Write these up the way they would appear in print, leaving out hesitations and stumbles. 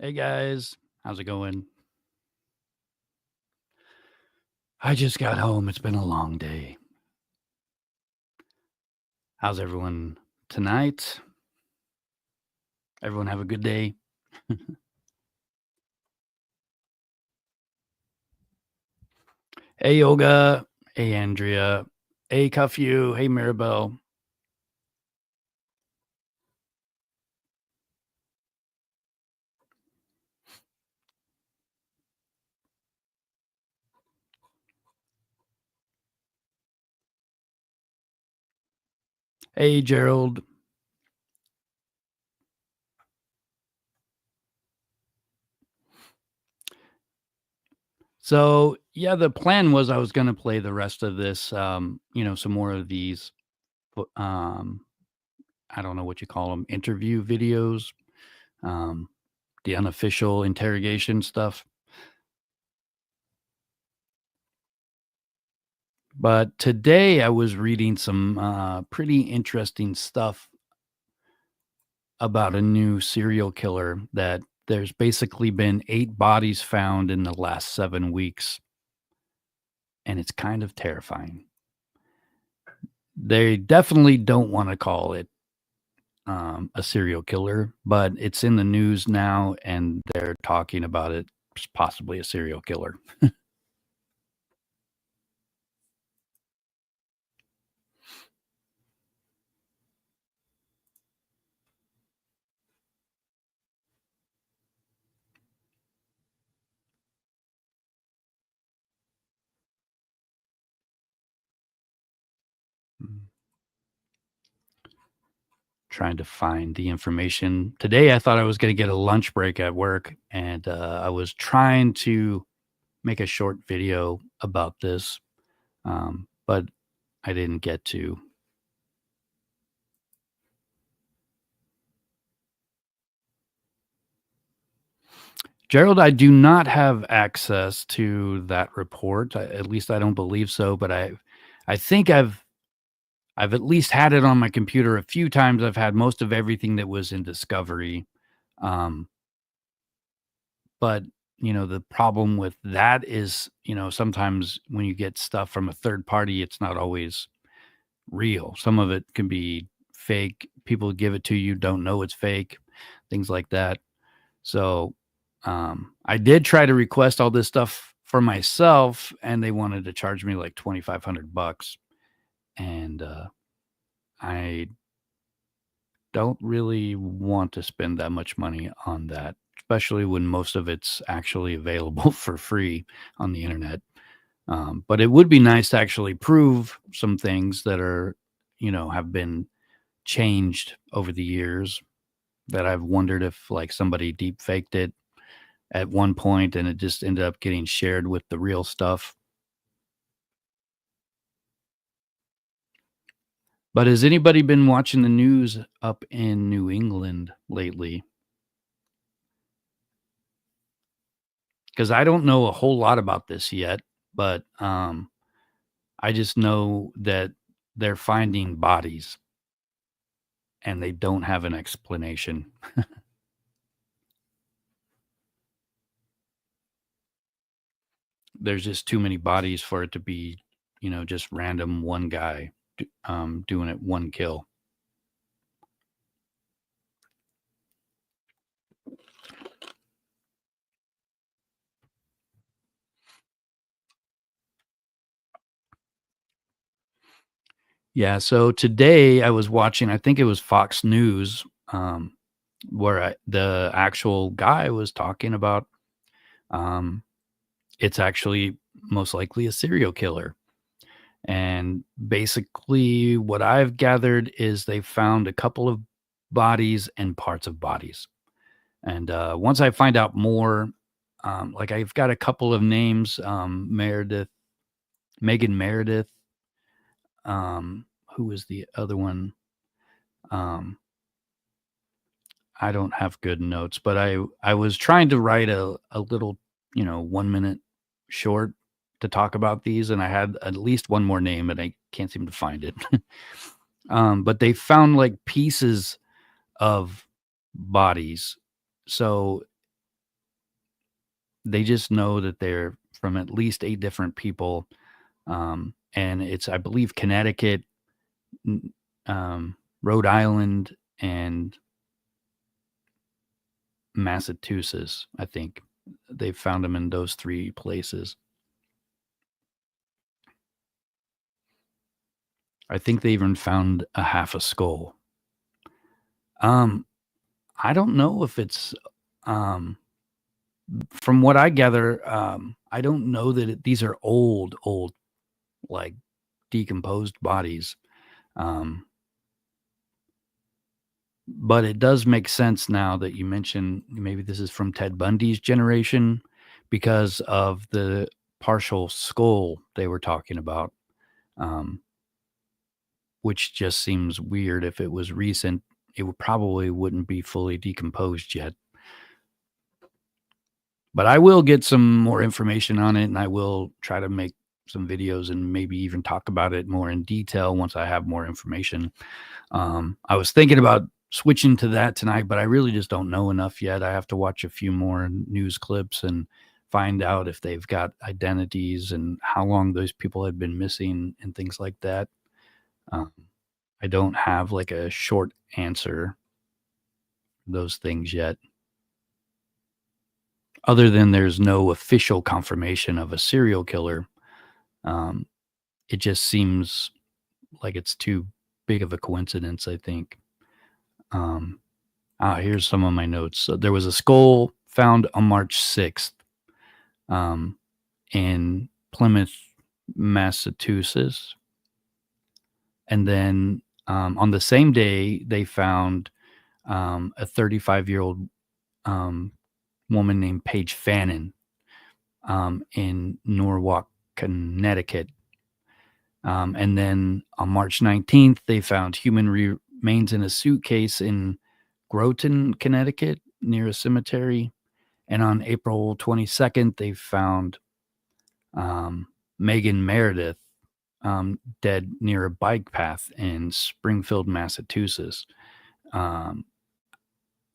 Hey guys, how's it going? I just got home. It's been a long day. How's everyone tonight? Everyone have a good day? Hey Yoga. Hey Andrea. Hey Cuffyu. Hey Maribel. Hey Gerald. So yeah, the plan was I was gonna play the rest of this, some more of these, um, I don't know what you call them, interview videos, um, the unofficial interrogation stuff. But today I was reading some pretty interesting stuff about a new serial killer that there's basically been 8 bodies found in the last 7 weeks, and it's kind of terrifying. They definitely don't wanna call it, a serial killer, but it's in the news now, and they're talking about it as possibly a serial killer. Mm. Trying to find the information. Today, I thought I was gonna get a lunch break at work, and, I was trying to make a short video about this, but I didn't get to. Gerald, I do not have access to that report. At least I don't believe so, but I think I've at least had it on my computer a few times. I've had most of everything that was in Discovery. Um, but the problem with that is, sometimes when you get stuff from a third party, it's not always real. Some of it can be fake. People give it to you, don't know it's fake, things like that. So, I did try to request all this stuff for myself, and they wanted to charge me like 2,500 bucks, and, I don't really want to spend that much money on that, especially when most of it's actually available for free on the internet. But it would be nice to actually prove some things that have been changed over the years that I've wondered if, like, somebody deep faked it at one point and it just ended up getting shared with the real stuff. But has anybody been watching the news up in New England lately? Because I don't know a whole lot about this yet, but I just know that they're finding bodies and they don't have an explanation. There's just too many bodies for it to be, just random one guy doing it one kill. Yeah, so today I was watching, I think it was Fox News, where the actual guy was talking about, um, it's actually most likely a serial killer. And basically, what I've gathered is they found a couple of bodies and parts of bodies. And once I find out more, like I've got a couple of names, Meredith, Megan Meredith. Who was the other one? Um, I don't have good notes, but I was trying to write a little, 1 minute short to talk about these, and I had at least one more name, and I can't seem to find it. But they found like pieces of bodies. So They just know that they're from at least 8 different people, and it's, I believe, Connecticut, Rhode Island, and Massachusetts, I think. They found them in those 3 places. I think they even found a half a skull. Um, I don't know if it's, um from what I gather, I don't know that these are old, like, decomposed bodies. Um, but it does make sense now that you mention maybe this is from Ted Bundy's generation because of the partial skull they were talking about, um, which just seems weird. If it was recent, it probably wouldn't be fully decomposed yet. But I will get some more information on it, and I will try to make some videos and maybe even talk about it more in detail once I have more information. I was thinking about switching to that tonight, but I really just don't know enough yet. I have to watch a few more news clips and find out if they've got identities and how long those people had been missing and things like that. Um, I don't have like a short answer for those things yet, other than there's no official confirmation of a serial killer. Um, it just seems like it's too big of a coincidence, I think. Um, Here's some of my notes. So there was a skull found on March 6th, um, in Plymouth, Massachusetts. And then on the same day, they found a 35-year-old woman named Paige Fannin in Norwalk, Connecticut. And then on March 19th, they found human remains in a suitcase in Groton, Connecticut, near a cemetery. And on April 22nd, they found Megan Meredith dead near a bike path in Springfield, Massachusetts. Um,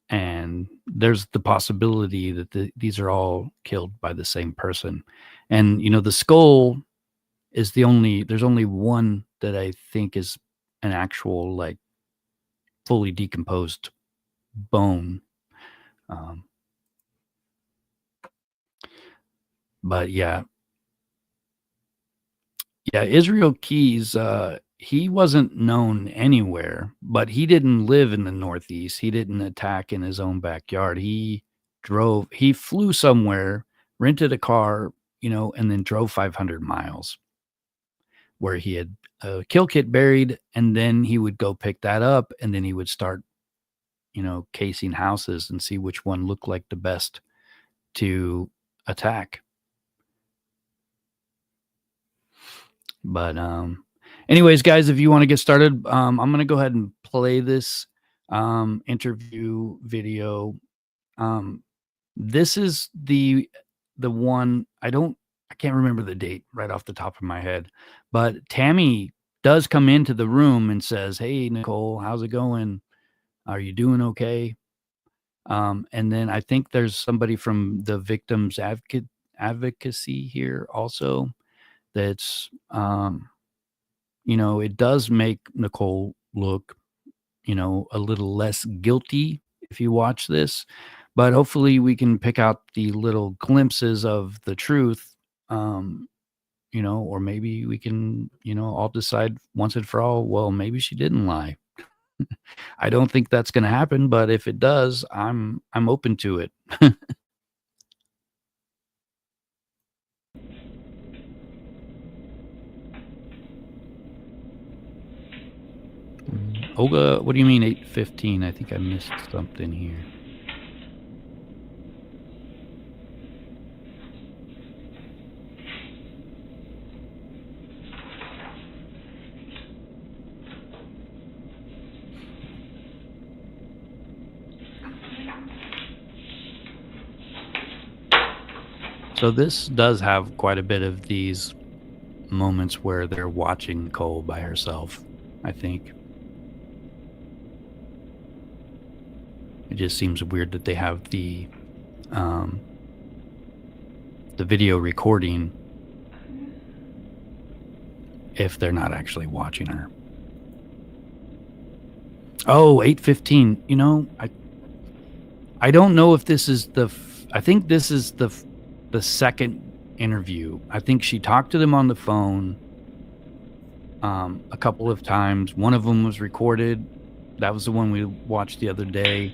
and there's the possibility that these are all killed by the same person. And, the skull is there's only one that I think is an actual, like, fully decomposed bone. Um, but yeah, Israel Keys, he wasn't known anywhere, but he didn't live in the Northeast. He didn't attack in his own backyard. He flew somewhere, rented a car, and then drove 500 miles where he had a kill kit buried, and then he would go pick that up, and then he would start, casing houses and see which one looked like the best to attack. But anyways, guys, if you want to get started, I'm going to go ahead and play this interview video. This is the one I can't remember the date right off the top of my head, but Tammy does come into the room and says, "Hey, Nichol, how's it going? Are you doing okay?" And then I think there's somebody from the victims advocacy here also. That's it does make Nichol look, a little less guilty if you watch this, but hopefully we can pick out the little glimpses of the truth, or maybe we can, all decide once and for all, well, maybe she didn't lie. I don't think that's going to happen, but if it does, I'm open to it. Olga, what do you mean 8:15? I think I missed something here. So this does have quite a bit of these moments where they're watching Nicole by herself, I think. It just seems weird that they have the the video recording if they're not actually watching her. Oh, 8:15. You know, I don't know if this is I think this is the second interview. I think she talked to them on the phone a couple of times. One of them was recorded. That was the one we watched the other day.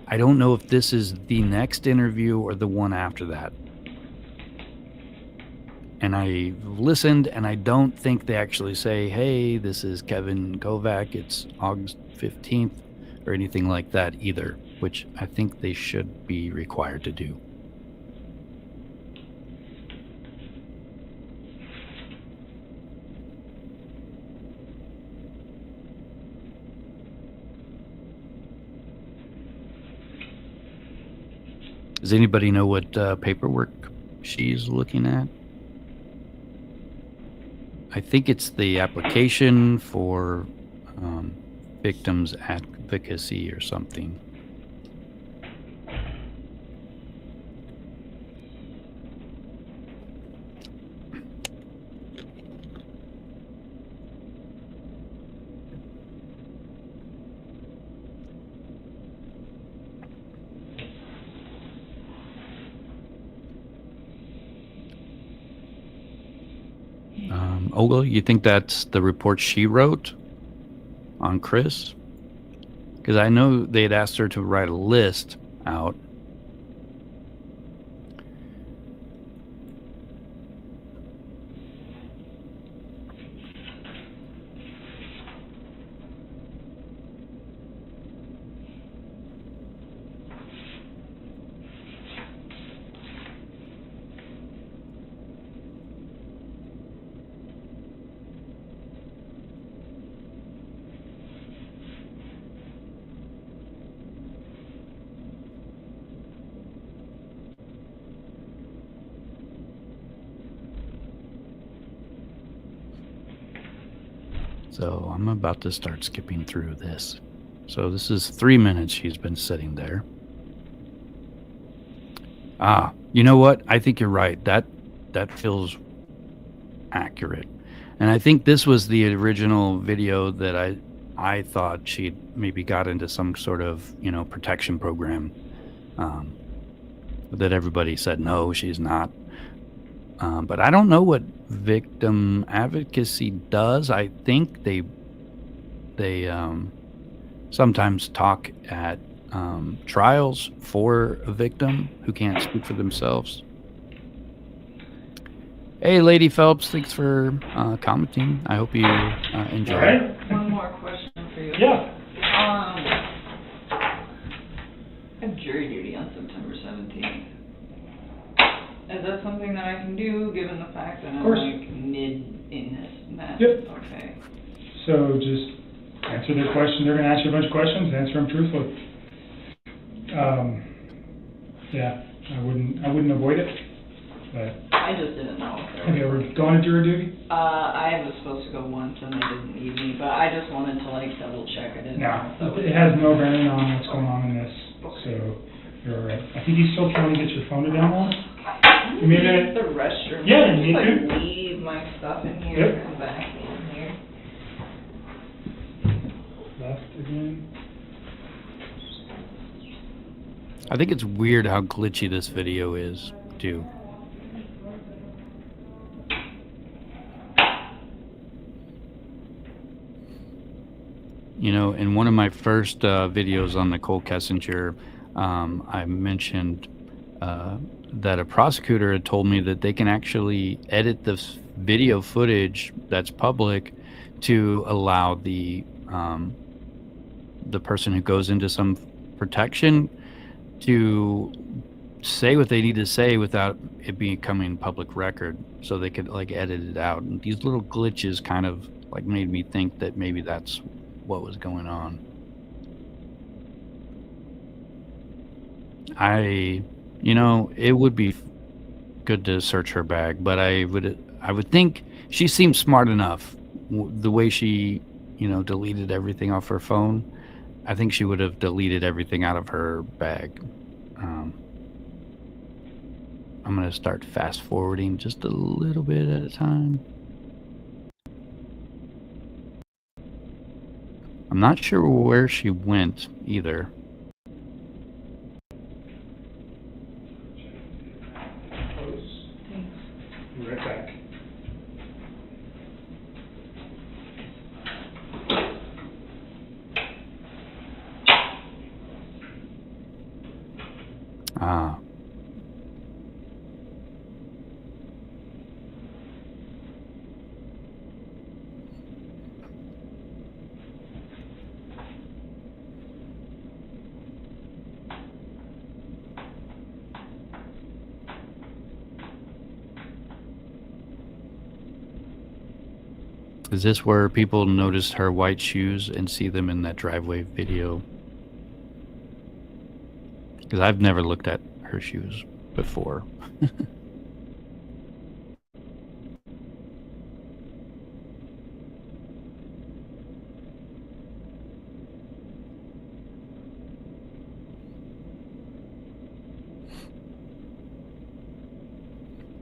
I don't know if this is the next interview or the one after that. And I listened, and I don't think they actually say, hey, this is Kevin Koback, it's August 15th, or anything like that either, which I think they should be required to do. Does anybody know what paperwork she's looking at? I think it's the application for victims advocacy or something. Ogle, you think that's the report she wrote on Chris? Because I know they'd asked her to write a list out. So I'm about to start skipping through this. So this is 3 minutes she's been sitting there. You know what? I think you're right. That feels accurate. And I think this was the original video that I thought she'd maybe got into some sort of, protection program. That everybody said, no, she's not. But I don't know what victim advocacy does. I think they sometimes talk at trials for a victim who can't speak for themselves. Hey, Lady Phelps, thanks for commenting. I hope you enjoy. Right. One more question for you. Yeah. I have jury duty on September 17th. Is that something that I can do, given the fact that I'm like mid in this mess? Yep. Okay. So just answer their question. They're going to ask you a bunch of questions. Answer them truthfully. Yeah, I wouldn't avoid it. But I just didn't know. have you ever gone to jury duty? I was supposed to go once and they didn't need me, but I just wanted to like double check. I didn't know. No, it has no bearing on what's going on in this. So you're all right. I think he's still trying to get your phone to download. Give me a minute. The restroom. Yeah, I you need just, to. like, leave my stuff in here Yep. and come back in here. Left again. I think it's weird how glitchy this video is, too. In one of my first videos on Nichol Kessinger, I mentioned that a prosecutor had told me that they can actually edit this video footage that's public to allow the person who goes into some protection to say what they need to say without it becoming public record, so they could like edit it out. And these little glitches kind of like made me think that maybe that's what was going on. It would be good to search her bag, but I would think she seems smart enough. The way she, deleted everything off her phone, I think she would have deleted everything out of her bag. I'm going to start fast forwarding just a little bit at a time. I'm not sure where she went either. Be right back. Ah. Is this where people noticed her white shoes and see them in that driveway video? Because I've never looked at her shoes before.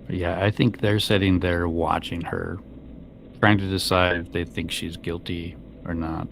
Yeah, I think they're sitting there watching her, trying to decide if they think she's guilty or not.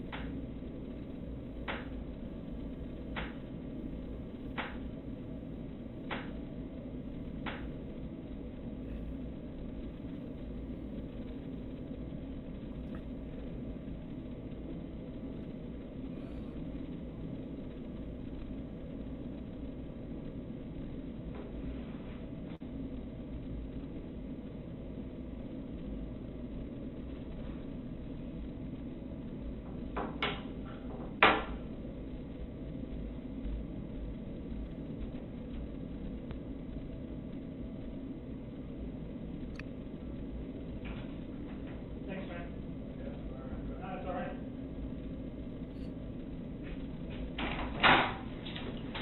Thanks, man. That's all right.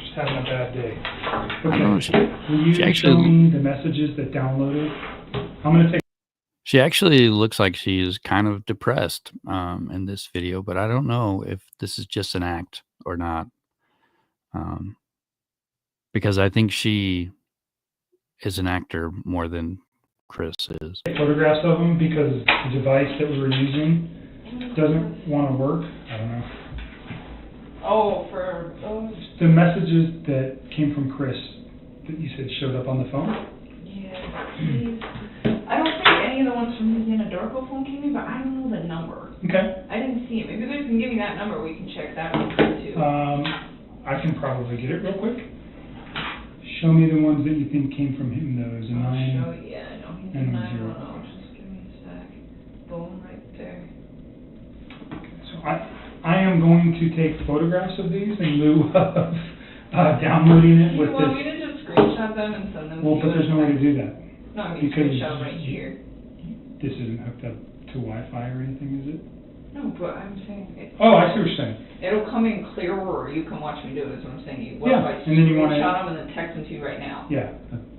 Just having a bad day. I don't know, Okay. Will you she show actually- me the messages that downloaded? I'm gonna take. She actually looks like she's kind of depressed in this video, but I don't know if this is just an act or not. Because I think she is an actor more than Chris is. Photographs of them because the device that we were using doesn't want to work. I don't know. Oh, for those? The messages that came from Chris that you said showed up on the phone? Yeah, please. I don't think any of the ones from his Anadarko phone came in, but I don't know the number. Okay. I didn't see it. Maybe you guys can give me that number, we can check that one too. I can probably get it real quick. Show me the ones that you think came from him, those I'll show 9. you, yeah, I know, he's and a 0. 910, just give me a sec. Boom, right there. So I am going to take photographs of these in lieu of downloading it Do with you want me this. to just screenshot them and send them to you? Well, but there's no way to do that. No, I mean, because screenshot right here. This isn't hooked up to Wi-Fi or anything, is it? No, but I'm saying, Oh, I see what you're saying. it'll come in clearer, or you can watch me do it, is what I'm saying. What Yeah, if I and then you wanna- screenshot them and then text them to you right now? Yeah,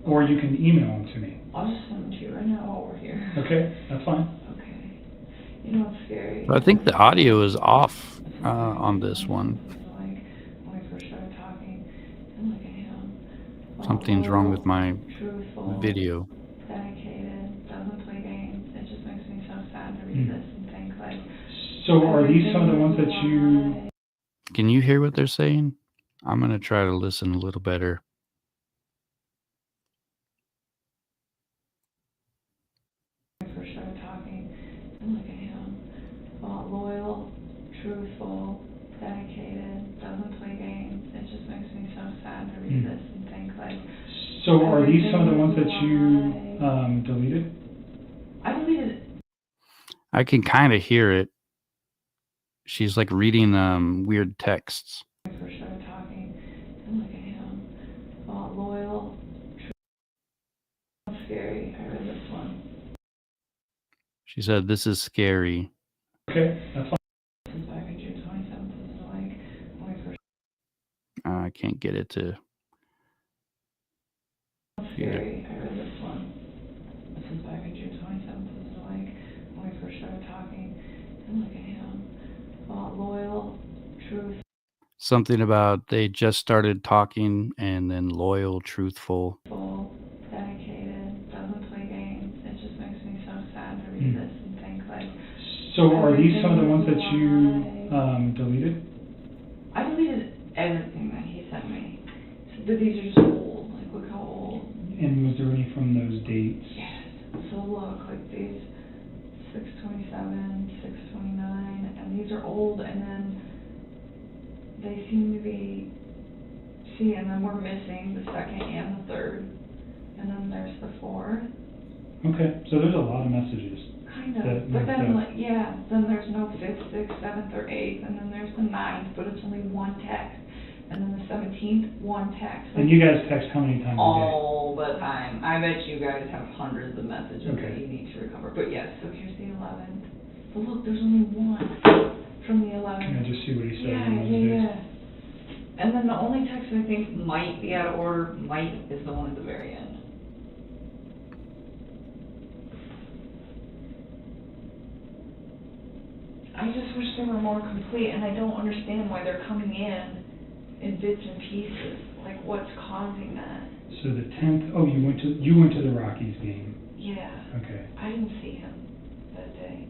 or you can email them to me. I'll just send them to you right now while we're here. Okay, that's fine. Okay. You know what's scary? But I think the audio is off on this one. Like, when we first started talking, and look at him. Something's wrong with my Truthful, video. dedicated, doesn't play games. It just makes me so sad to read this and think like. So are these some of the ones that you, Can you hear what they're saying? I'm going to try to listen a little better. When we first started talking, and look at him. Loyal, truthful, dedicated, doesn't play games. It just makes me so sad to read this and think like. so are these some of the ones that you deleted? I deleted it. I can kind of hear it. She's like reading weird texts. When we first started talking, and look at him. Loyal, truthful, scary. I read this one. She said, "This is scary." Okay, that's fine. This is back in June 27th. This is like when we first. I can't get it to. Scary. I read this one. This is back in June 27th. This is like when we first started talking, and look at him. Loyal, truth. Something about they just started talking and then loyal, truthful. Dedicated, So are these some of the ones that Everything you, was live. deleted? I deleted everything that he sent me. But these are just old, like look how old. And was there any from those dates? Yes. So look, like these 6/27, 6/29, and these are old, and then they seem to be, see, and then we're missing the 2nd and the 3rd, and then there's the 4th. Okay, so there's a lot of messages. Kind of, That but mixed then, up. like, yeah, then there's no 5th, 6th, 7th, or 8th, and then there's the 9th, but it's only one text, and then the 17th, one text. And you guys text how many times a day? All the time. I bet you guys have hundreds of messages Okay. that you need to recover. But yes, so here's the 11th. But look, there's only one from the 11th. Can I just see what he said Yeah, on those yeah, days? yeah. And then the only text I think might be out of order, is the one at the very end. I just wish they were more complete, and I don't understand why they're coming in bits and pieces. Like, what's causing that? So the 10th, oh, you went to the Rockies game. Yeah. Okay. I didn't see him that day.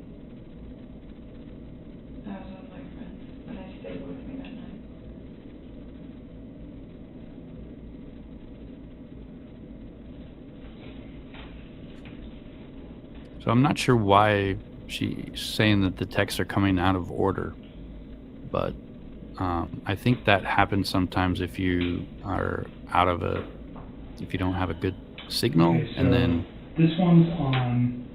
I was with my friends, but I stayed with me that night. So I'm not sure why she's saying that the texts are coming out of order, but I think that happens sometimes if you are if you don't have a good signal, Okay, and so then this one's on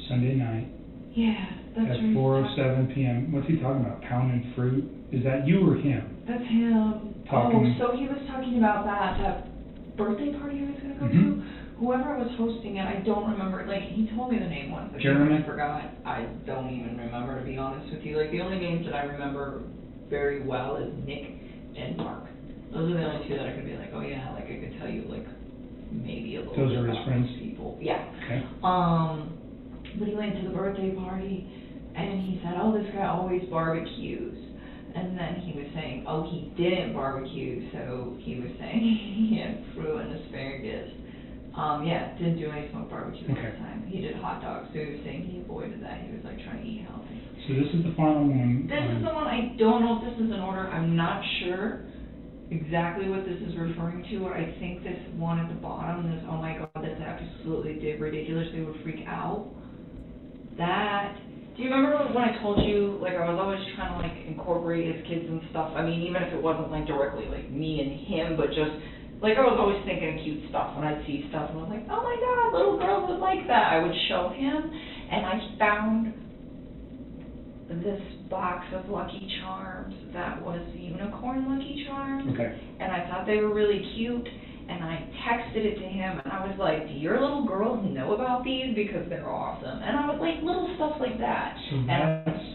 Sunday night Yeah, that's at right. 4:07 p.m. What's he talking about? Pounding fruit? Is that you or him? That's him. Talking. Oh, so he was talking about that birthday party he was gonna go Mhm. to? Whoever was hosting it, I don't remember, like, he told me the name once, but Jeremy? I forgot. I don't even remember, to be honest with you. Like, the only names that I remember very well is Nick and Mark. Those are the only two that I could be like, oh yeah, like, I could tell you, like, maybe a little Those bit are his about friends? those people. Yeah. Okay. But he went to the birthday party, and he said, oh, this guy always barbecues. And then he was saying, oh, he didn't barbecue, so he was saying he had fruit and asparagus. Yeah, didn't do any smoked barbecue Okay. this time. He did hot dogs, so he was saying he avoided that. He was like trying to eat healthy. So this is the final one. This is the one, I don't know if this is in order. I'm not sure exactly what this is referring to. I think this one at the bottom, this, oh my God, that's absolutely ridiculous. They would freak out. That, do you remember when I told you, like, I was always trying to, like, incorporate his kids and stuff? I mean, even if it wasn't, like, directly, like, me and him, but just, like, I was always thinking of cute stuff when I'd see stuff, and I was like, oh my God, little girls would like that. I would show him, and I found this box of Lucky Charms that was unicorn Lucky Charms. Okay. And I thought they were really cute, and I texted it to him, and I was like, do your little girls know about these? Because they're awesome. And I was like, little stuff like that. So And that's,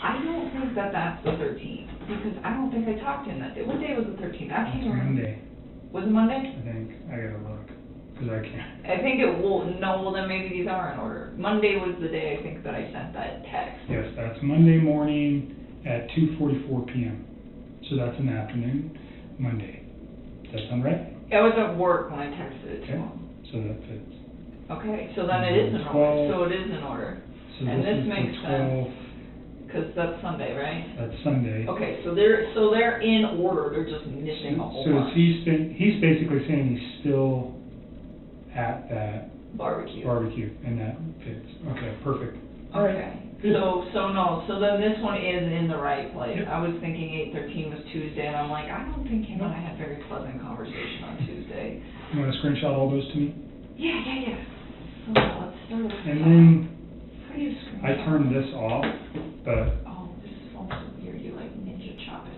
I don't think that that's the 13th, because I don't think I talked to him that day. What day was the 13th? I can't it's remember. Monday, Was it Monday? I think. I gotta look, because I can't. I think it will, no, well then maybe these are in order. Monday was the day I think that I sent that text. Yes, that's Monday morning at 2:44 p.m. So that's an afternoon, Monday. Does that sound right? I was at work when I texted it to Okay. him. So that fits. Okay, so then it is in order, so it is in order. So And this this is makes the sense. 12th, Because that's Sunday, right? that's Sunday. Okay, so they're in order, they're just missing a whole So bunch. he's basically saying he's still at that Barbecue. barbecue, and that fits. Okay, perfect. All right. Okay, Good. so then this one is in the right place. Yep. I was thinking 8/13 was Tuesday, and I'm like, I don't think him and I had very pleasant conversation on Tuesday. You want to screenshot all those to me? Yeah. So let's start with. And then How do you screen I shot? turned this off, but Oh, this is so weird, you like ninja chop it.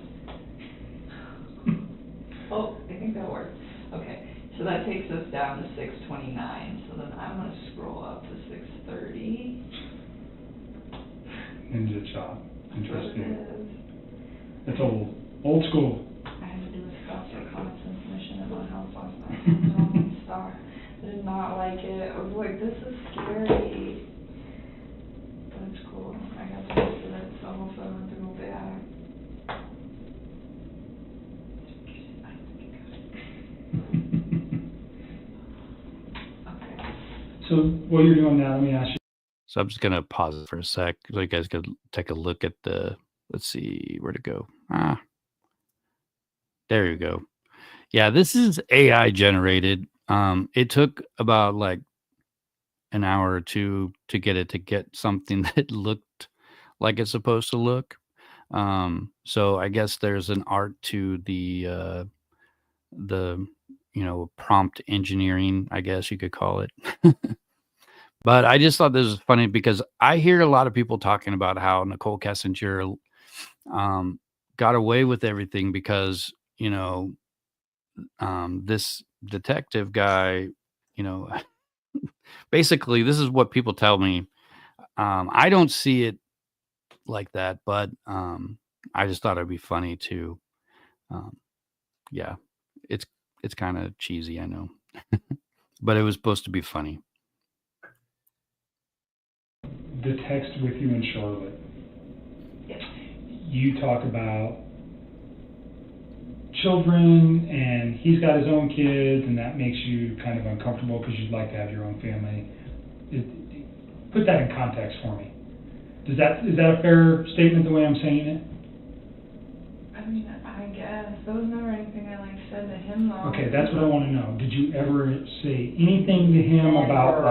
Oh, I think that worked. Okay, so that takes us down to 6:29, so then I'm gonna scroll up to 6:30. Ninja Chop. Interesting. That's what it is. It's old school. I had to do a stop for comments information in my house last night. It was on Star. I did not like it. I was like, this is scary. But it's cool. I got to use it, so hopefully I don't have to go back. I think I got it. Okay. So what you're doing now, let me ask you, So I'm just gonna pause it for a sec so you guys could take a look at the. Let's see where to go. There you go. Yeah, this is AI generated. It took about like an hour or two to get it to get something that looked like it's supposed to look. So I guess there's an art to the prompt engineering, I guess you could call it. But I just thought this was funny because I hear a lot of people talking about how Nichol Kessinger got away with everything because this detective guy, you know, basically this is what people tell me. I don't see it like that, but I just thought it'd be funny to, um, yeah, it's it's kind of cheesy, I know, but it was supposed to be funny. The text with you and Charlotte, Yes. you talk about children, and he's got his own kids, and that makes you kind of uncomfortable because you'd like to have your own family. Put that in context for me. Is that a fair statement the way I'm saying it? I mean, I guess. There was never anything I said to him though. Okay, that's what I want to know. Did you ever say anything to him about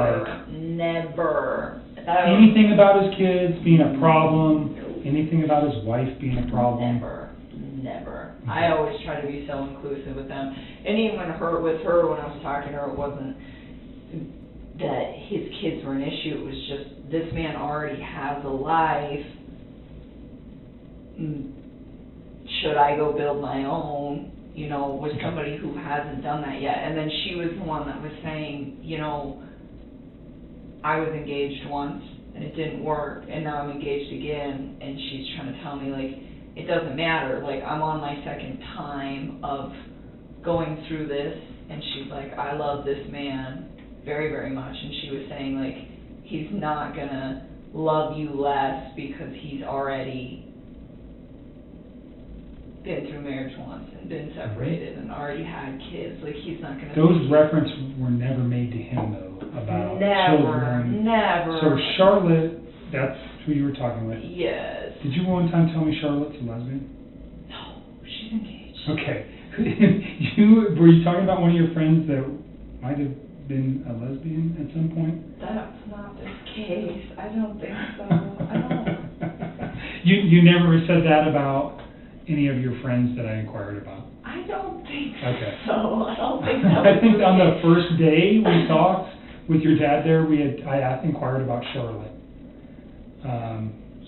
Never. anything about his kids being a problem? Anything about his wife being a problem? Never. I always try to be so inclusive with them. And even with her, when I was talking to her, it wasn't that his kids were an issue. It was just, this man already has a life. Should I go build my own, with somebody who hasn't done that yet? And then she was the one that was saying, I was engaged once and it didn't work, and now I'm engaged again, and she's trying to tell me, it doesn't matter, I'm on my second time of going through this, and she's like, I love this man very, very much, and she was saying, he's not gonna love you less because he's already been through marriage once and been separated and already had kids, he's not gonna... Those references were never made to him, though, about children. Never. So Charlotte, that's who you were talking with? Yes. Did you one time tell me Charlotte's a lesbian? No, she's engaged. Okay. Were you talking about one of your friends that might have been a lesbian at some point? That's not the case. I don't think so. I don't. You never said that about any of your friends that I inquired about? I don't think Okay. so. I don't think so. I think on the first day we talked with your dad there, I inquired about Charlotte.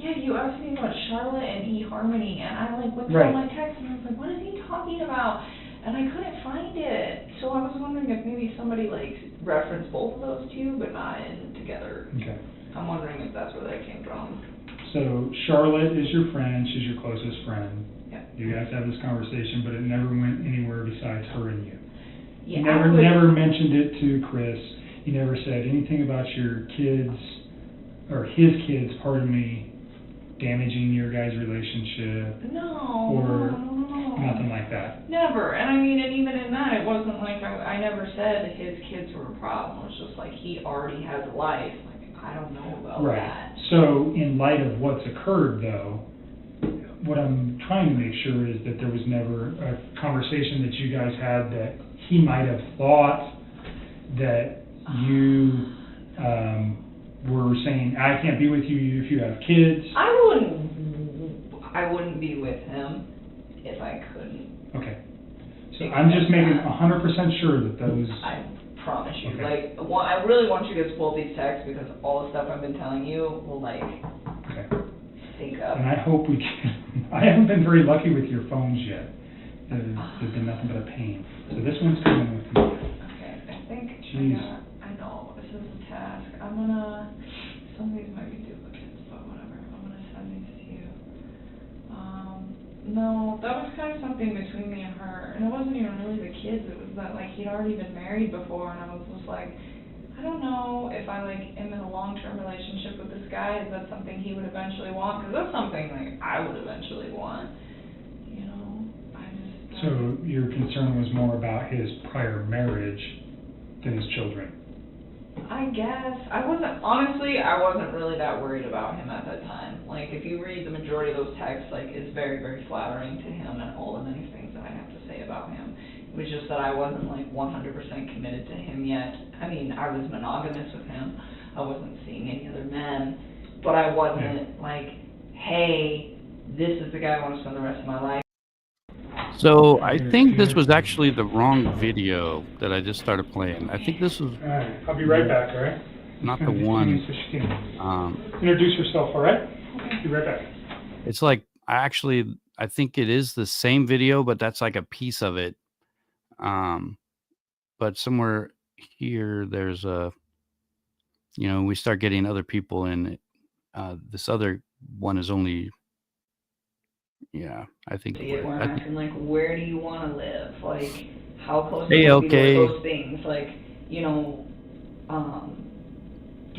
Yeah, you asked me about Charlotte and eHarmony, and I went through Right. all my texts, and I was like, what is he talking about? And I couldn't find it. So I was wondering if maybe somebody referenced both of those two, but not in together. Okay. I'm wondering if that's where that came from. So Charlotte is your friend. She's your closest friend. Yeah. You guys have this conversation, but it never went anywhere besides her and you. Yeah, You never mentioned it to Chris. You never said anything about your kids, or his kids, pardon me, damaging your guys' relationship. No. Or no. nothing like that. Never. And I mean, and even in that, it wasn't I never said his kids were a problem. It was just he already has a life. I don't know about Right. that. So in light of what's occurred, though, what I'm trying to make sure is that there was never a conversation that you guys had that he might have thought that you were saying, I can't be with you if you have kids. I wouldn't be with him if I couldn't. Okay. So I'm just making 100% sure that those... I promise you. Okay. I really want you guys to pull these texts because all the stuff I've been telling you will Okay. sync up. And I hope we can... I haven't been very lucky with your phones yet. They've been nothing but a pain. So this one's coming with me. Okay, I think Jeez. I know, this is a task. Some of these might be duplicates, but whatever. I'm gonna send these to you. No, that was kind of something between me and her, and it wasn't even really the kids. It was that he'd already been married before, and I was just I don't know if I am in a long-term relationship with this guy. Is that something he would eventually want? Because that's something I would eventually want. So your concern was more about his prior marriage than his children? I guess. I wasn't really that worried about him at that time. Like, if you read the majority of those texts, like, it's very, very flattering to him and all the nice things that I have to say about him. It was just that I wasn't, like, 100% committed to him yet. I mean, I was monogamous with him. I wasn't seeing any other men. But I wasn't, like, hey, this is the guy I want to spend the rest of my life. So I think this was actually the wrong video that I just started playing. I think this was All right, I'll be right back, all right? not the one. Introduce yourself, all right? Be right back. It's like I think it is the same video, but that's like a piece of it. But somewhere here, there's we start getting other people in it. This other one is only, I think. See it, we're asking, like, where do you want to live? Like, how close Hey, do you want to be okay. to those things? Like, do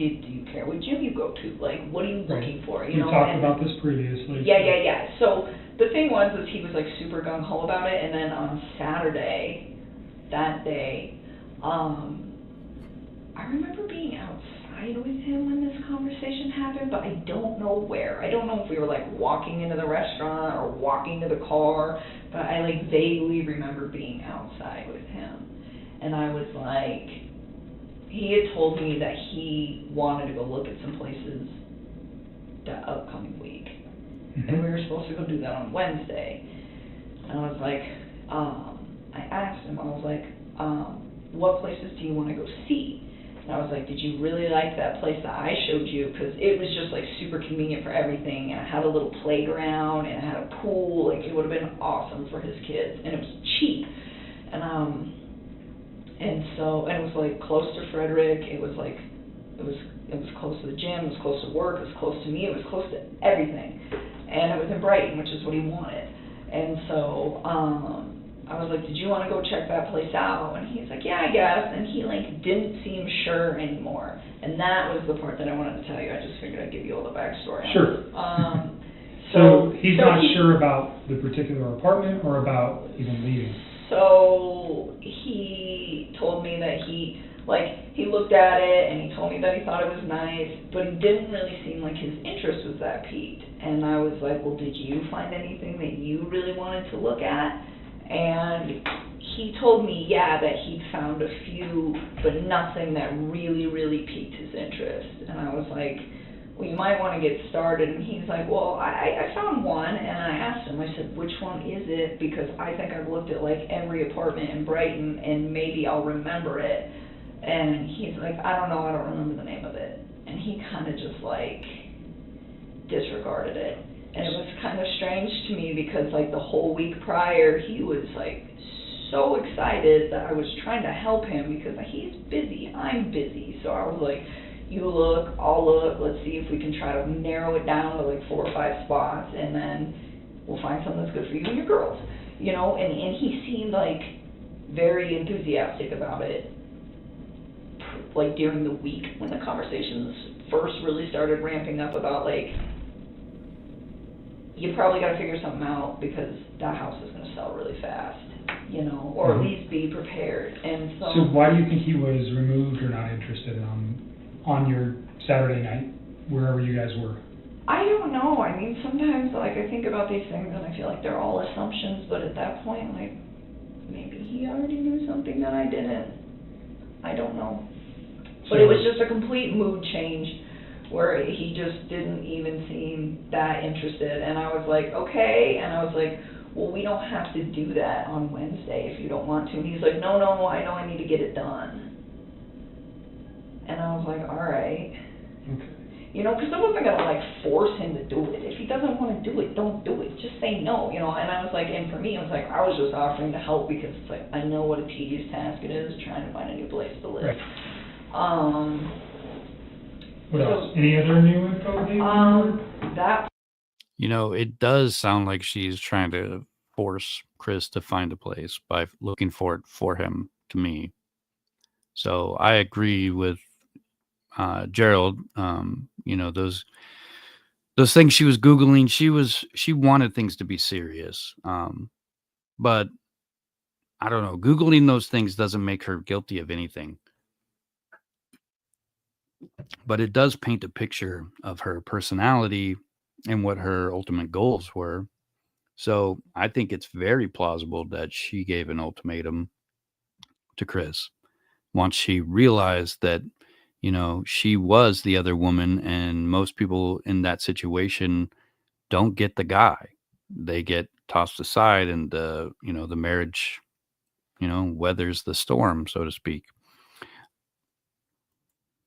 you care what gym you go to? Like, what are you looking for? We talked about this previously. Yeah. So the thing was he was like super gung ho about it, and then on Saturday, that day, I remember being outside with him when this conversation happened, but I don't know where. I don't know if we were like walking into the restaurant or walking to the car, but I like vaguely remember being outside with him. And I was like, he had told me that he wanted to go look at some places that upcoming week. And we were supposed to go do that on Wednesday. And I was like, I asked him, I was like, what places do you want to go see? And I was like, did you really like that place that I showed you? Because it was just like super convenient for everything. And it had a little playground and it had a pool. Like, it would have been awesome for his kids. And it was cheap. And so it was like close to Frederick. It was like, it was close to the gym. It was close to work. It was close to me. It was close to everything. And it was in Brighton, which is what he wanted. And so I was like, did you want to go check that place out? And he's like, yeah, I guess. And he like didn't seem sure anymore. And that was the part that I wanted to tell you. I just figured I'd give you all the backstory. Sure. So he's not sure about the particular apartment or about even leaving? So he told me that he looked at it and he told me that he thought it was nice, but he didn't really seem like his interest was that piqued. And I was like, well, did you find anything that you really wanted to look at? And he told me, yeah, that he'd found a few, but nothing that really, really piqued his interest. And I was like, well, you might want to get started. And he's like, well, I found one, and I asked him, I said, which one is it? Because I think I've looked at like every apartment in Brighton, and maybe I'll remember it. And he's like, I don't know, I don't remember the name of it. And he kind of just like disregarded it. And it was kind of strange to me because like the whole week prior, he was like so excited that I was trying to help him because he's busy, I'm busy. So I was like, you look, I'll look, let's see if we can try to narrow it down to like 4 or 5 spots, and then we'll find something that's good for you and your girls. And he seemed like very enthusiastic about it, like during the week when the conversations first really started ramping up about like, you probably got to figure something out because that house is going to sell really fast, or at least be prepared. And so why do you think he was removed or not interested on your Saturday night, wherever you guys were? I don't know. I mean, sometimes like I think about these things and I feel like they're all assumptions, but at that point, like maybe he already knew something that I didn't. I don't know. But it was just a complete mood change where he just didn't even seem that interested. And I was like, okay. And I was like, well, we don't have to do that on Wednesday if you don't want to. And he's like, no, I know I need to get it done. And I was like, all right. Okay. Because I wasn't going to like force him to do it. If he doesn't want to do it, don't do it. Just say no, And I was like, and for me, I was like, I was just offering to help because it's like, I know what a tedious task it is trying to find a new place to live. Right. What else? Any other new info? That. It does sound like she's trying to force Chris to find a place by looking for it for him, to me. So I agree with Gerald. Those things she was Googling, she wanted things to be serious. But I don't know, Googling those things doesn't make her guilty of anything. but it does paint a picture of her personality and what her ultimate goals were. So I think it's very plausible that she gave an ultimatum to Chris once she realized that, she was the other woman, and most people in that situation don't get the guy. They get tossed aside, and the marriage, weathers the storm, so to speak.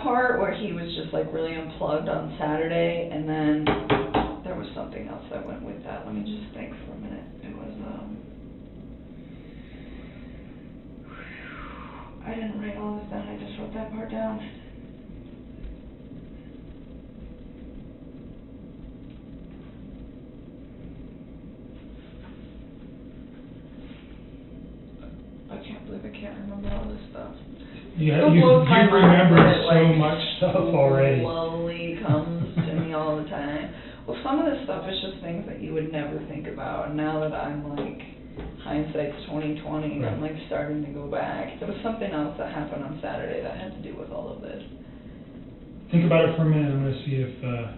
Part where he was just like really unplugged on Saturday, and then there was something else that went with that. Let me just think for a minute. It was I didn't write all this down. I just wrote that part down. I can't believe I can't remember all this stuff. Yeah, It you blows my mind remember that it, so like, much stuff already. slowly comes to me all the time. Well, some of this stuff is just things that you would never think about. And now that I'm like, hindsight's 20/20, Right. I'm like starting to go back. There was something else that happened on Saturday that had to do with all of this. Think about it for a minute. I'm gonna see if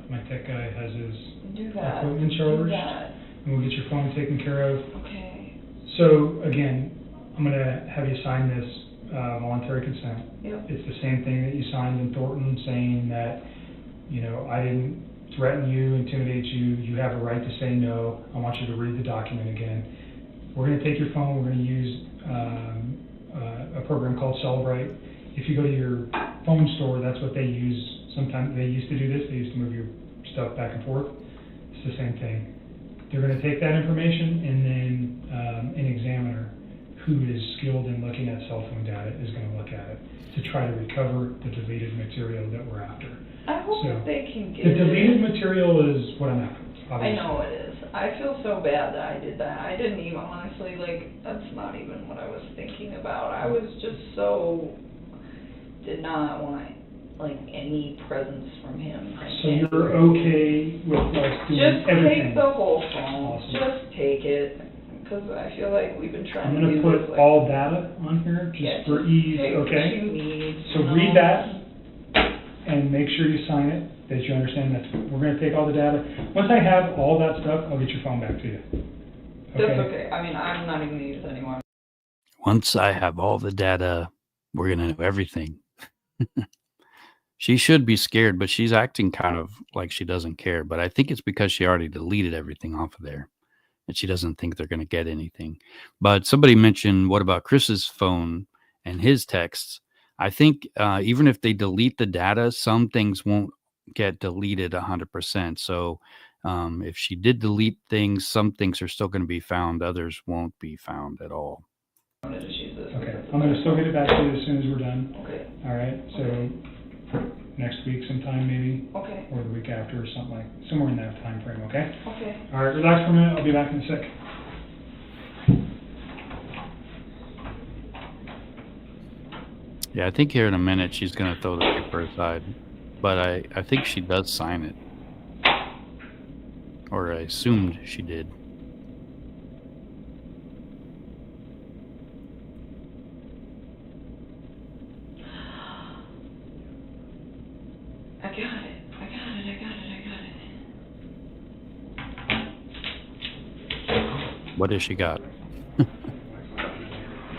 my tech guy has his Do that. equipment Do charged, that. and we'll get your phone taken care of. Okay. So again, I'm gonna have you sign this voluntary consent. Yep. It's the same thing that you signed in Thornton, saying that, I didn't threaten you, intimidate you, you have a right to say no. I want you to read the document again. We're gonna take your phone, we're gonna use a program called Celebrate. If you go to your phone store, that's what they use. Sometimes they used to do this, they used to move your stuff back and forth. It's the same thing. They're gonna take that information, and then an examiner who is skilled in looking at cell phone data is gonna look at it to try to recover the deleted material that we're after. I hope So, that they can get The it. deleted material is what I'm after, I obviously. know it is. I feel so bad that I did that. I didn't even, honestly, like, that's not even what I was thinking about. I was just so, did not want, like, any presence from him. I So can't do you're it. okay with us doing Just everything? take the whole phone. Awesome. Just take it, because I feel like we've been I'm trying to gonna do put this, like. all data on here, Yeah, just for ease, take what okay? you need, So you read know? that, and make sure you sign it, that you understand that we're gonna take all the data. Once I have all that stuff, I'll get your phone back to you. That's okay. I mean, I'm not even gonna use it anymore. Once I have all the data, we're going to know everything. She should be scared, but she's acting kind of like she doesn't care. But I think it's because she already deleted everything off of there, and she doesn't think they're going to get anything. But somebody mentioned, what about Chris's phone and his texts? I think even if they delete the data, some things won't get deleted 100%. So if she did delete things, some things are still going to be found, others won't be found at all. I'm gonna just use this. Okay, I'm gonna still get it back to you as soon as we're done. Okay, All right, so next week sometime maybe, okay, or the week after, or something like, somewhere in that time frame. Okay? okay. All right, relax for a minute, I'll be back in a sec. Yeah, I think here in a minute she's going to throw the paper aside, but I think she does sign it, or I assumed she did. I got it, I got it, I got it, I got it. What has she got?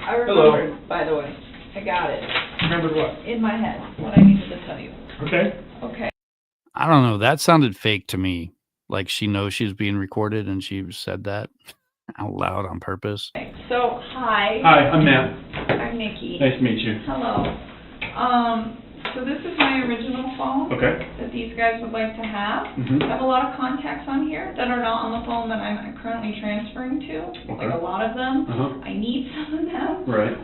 I remembered, by the way, I got it, Remembered what? in my head, what I needed to tell you. Okay? Okay. I don't know. That sounded fake to me. Like she knows she's being recorded and she said that out loud on purpose. So, hi. Hi, I'm Matt. I'm Nikki. Nice to meet you. Hello. So this is my original phone Okay. that these guys would like to have. Mhm. I have a lot of contacts on here that are not on the phone that I'm currently transferring to, like Okay. a lot of them. Uh-huh. I need some of them. Right.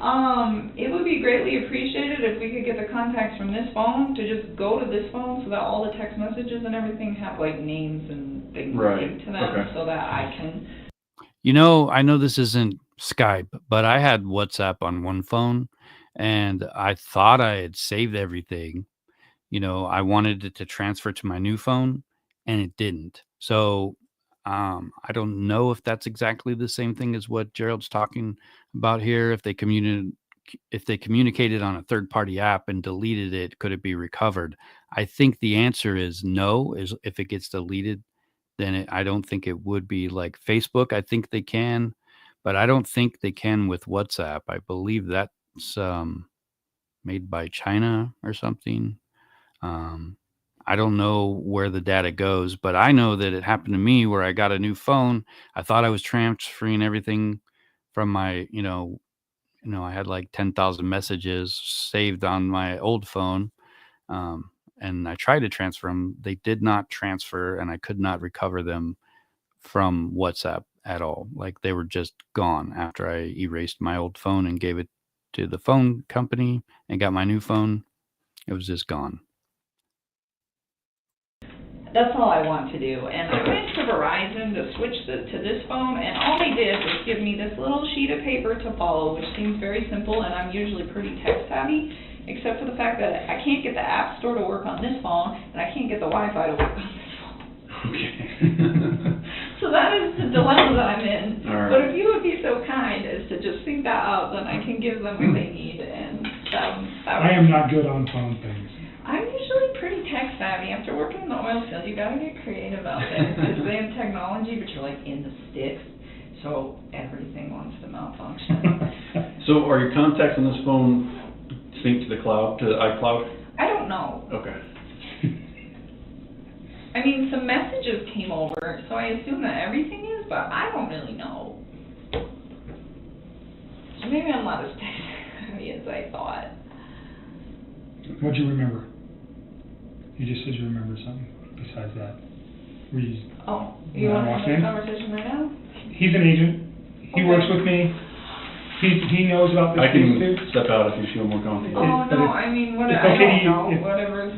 It would be greatly appreciated if we could get the contacts from this phone to just go to this phone so that all the text messages and everything have like names and things Right. linked to them, Okay. so that I can. I know this isn't Skype, but I had WhatsApp on one phone and I thought I had saved everything. I wanted it to transfer to my new phone and it didn't. So I don't know if that's exactly the same thing as what Gerald's talking about here, if they if they communicated on a third-party app and deleted it, could it be recovered? I think the answer is no. Is if it gets deleted, then I don't think it would be like Facebook. I think they can, but I don't think they can with WhatsApp. I believe that's made by China or something. Um, I don't know where the data goes, but I know that it happened to me where I got a new phone. I thought I was transferring everything from my, I had like 10,000 messages saved on my old phone. And I tried to transfer them. They did not transfer, and I could not recover them from WhatsApp at all. Like they were just gone after I erased my old phone and gave it to the phone company and got my new phone. It was just gone. That's all I want to do. And I went to Verizon to switch to this phone, and all they did was give me this little sheet of paper to follow, which seems very simple, and I'm usually pretty tech savvy, except for the fact that I can't get the App Store to work on this phone, and I can't get the Wi-Fi to work on this phone. Okay. So that is the dilemma that I'm in. All right. But if you would be so kind as to just think that out, then I can give them what they need, and that I am not good on phone things. I'm usually pretty tech savvy. After working in the oil field, you gotta get creative out there, because they have technology, but you're like in the sticks, so everything wants to malfunction. So are your contacts on this phone synced to the cloud, to the iCloud? I don't know. Okay. I mean, some messages came over, so I assume that everything is, but I don't really know. So maybe I'm not as tech savvy as I thought. What'd you remember? You just said you remembered something besides that. Were you, Oh, you want to have this conversation right now? he's an agent. He Okay. works with me. He knows about this I can too. step out if you feel more comfortable. Oh, but no, it's- I mean, it's I okay don't know, if- whatever.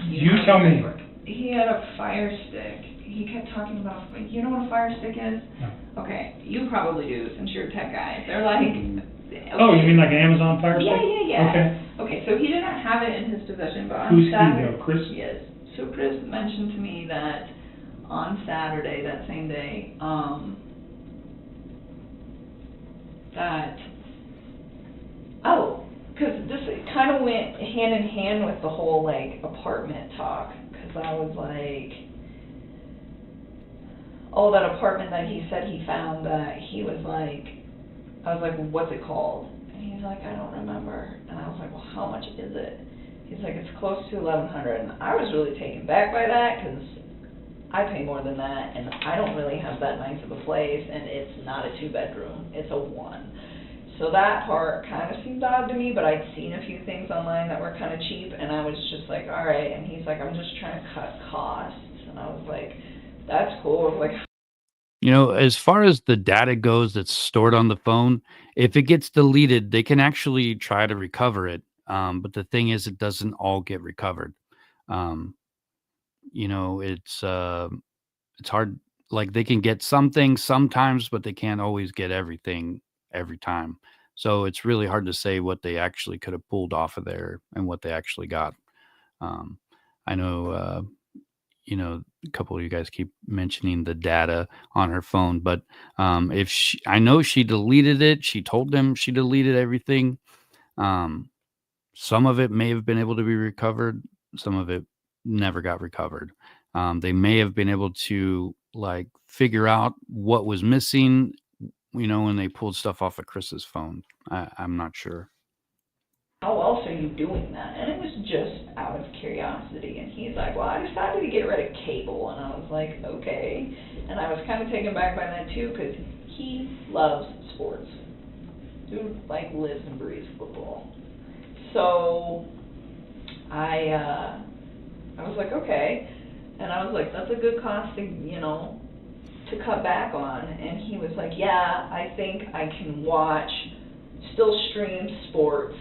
You tell me. He had a Fire Stick. He kept talking about, you know what a Fire Stick is? No. Okay, you probably do, since you're a tech guy. They're like... Oh, you mean like an Amazon Fire Stick? Yeah. Okay. Okay, so he didn't have it in his possession, but on Who's he Saturday... though, Chris? Yes. So Chris mentioned to me that on Saturday, that same day, because this kind of went hand in hand with the whole, like, apartment talk, because I was like, oh, that apartment that he said he found, that he was like, I was like, what's it called? And he's like, I don't remember. And I was like, well, how much is it? He's like, it's close to $1,100. And I was really taken back by that, because I pay more than that, and I don't really have that nice of a place, and it's not a 2-bedroom, it's a 1. So that part kind of seemed odd to me, but I'd seen a few things online that were kind of cheap, and I was just like, all right. And he's like, I'm just trying to cut costs. And I was like, that's cool. I was like, As far as the data goes that's stored on the phone, if it gets deleted, they can actually try to recover it. But the thing is, it doesn't all get recovered. It's hard. Like they can get some things sometimes, but they can't always get everything every time. So it's really hard to say what they actually could have pulled off of there and what they actually got. I know, a couple of you guys keep mentioning the data on her phone, but I know she deleted it. She told them she deleted everything. Some of it may have been able to be recovered. Some of it never got recovered. They may have been able to like figure out what was missing, when they pulled stuff off of Chris's phone. I'm not sure. how else are you doing that? And it was just out of curiosity. And he's like, well, I decided to get rid of cable. And I was like, okay. And I was kind of taken back by that too, because he loves sports. Dude, like, lives and breathes football. So I was like, okay. And I was like, that's a good cost to cut back on. And he was like, yeah, I think I can still stream sports.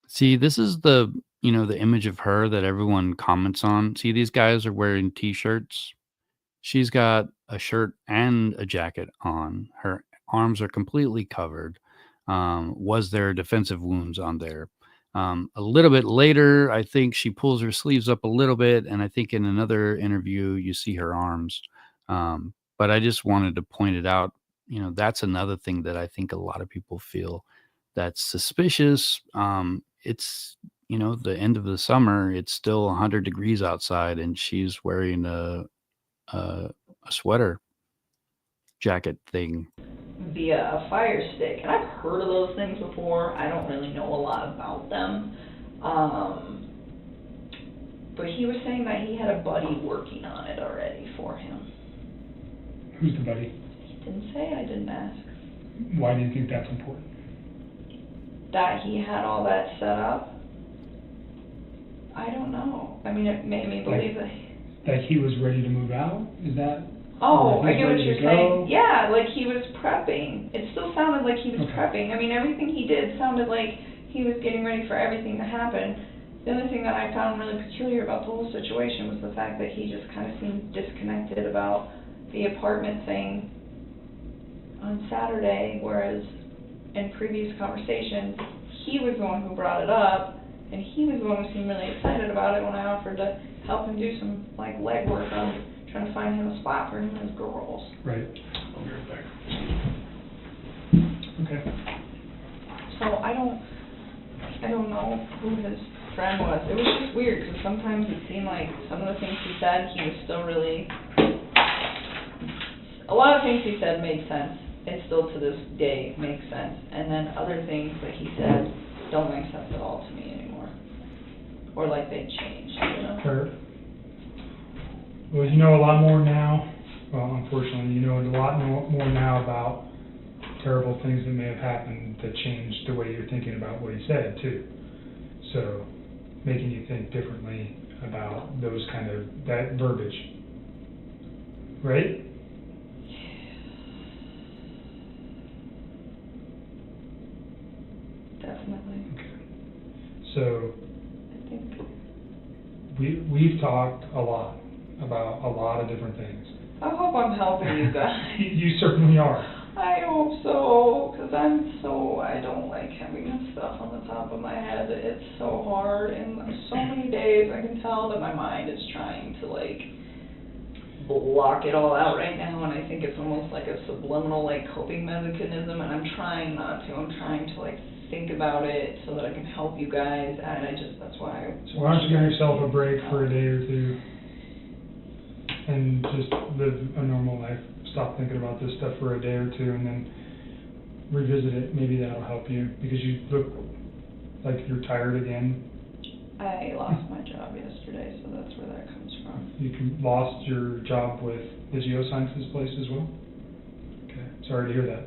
See, this is the image of her that everyone comments on. See, these guys are wearing t-shirts. She's got a shirt and a jacket on. Her arms are completely covered. Was there defensive wounds on there? A little bit later, I think she pulls her sleeves up a little bit, and I think in another interview you see her arms. But I just wanted to point it out. That's another thing that I think a lot of people feel that's suspicious. It's, the end of the summer. It's still 100 degrees outside, and she's wearing a sweater jacket thing. Via a fire stick. And I've heard of those things before. I don't really know a lot about them. But he was saying that he had a buddy working on it already for him. Who's the buddy? He didn't say, I didn't ask. Why do you think that's important? That he had all that set up? I don't know. I mean, it made me believe that... That he was ready to move out? Is that... Oh, I he's get what ready you're to saying. go? Yeah, like he was prepping. It still sounded like he was Okay. prepping. I mean, everything he did sounded like he was getting ready for everything to happen. The only thing that I found really peculiar about the whole situation was the fact that he just kind of seemed disconnected about the apartment thing on Saturday, whereas in previous conversations, he was the one who brought it up, and he was the one who seemed really excited about it when I offered to help him do some, like, legwork on trying to find him a spot for him and his girls. Right. I'll be right back. Okay. So I don't know who his friend was. It was just weird, because sometimes it seemed like some of the things he said, he was still really... A lot of things he said made sense. It still to this day makes sense. And then other things that he said don't make sense at all to me anymore. Or like they changed, you know? Kurt? Well, you know a lot more now. Well, unfortunately, you know a lot more now about terrible things that may have happened that changed the way you're thinking about what he said, too. So, making you think differently about those kind of, that verbiage. Right? Definitely. Okay. So, I think... we've talked a lot about a lot of different things. I hope I'm helping you guys. You certainly are. I hope so, because I don't like having this stuff on the top of my head. It's so hard, and so many days I can tell that my mind is trying to, like, block it all out right now, and I think it's almost like a subliminal, like, coping mechanism, and I'm trying not to. I'm trying to, like, think about it so that I can help you guys, and that's why So why don't you give yourself a break for a day or two and just live a normal life? Stop thinking about this stuff for a day or two and then revisit it. Maybe that'll help you, because you look like you're tired again. I lost my job yesterday, so that's where that comes from. You lost your job with the geosciences place as well? Okay, sorry to hear that.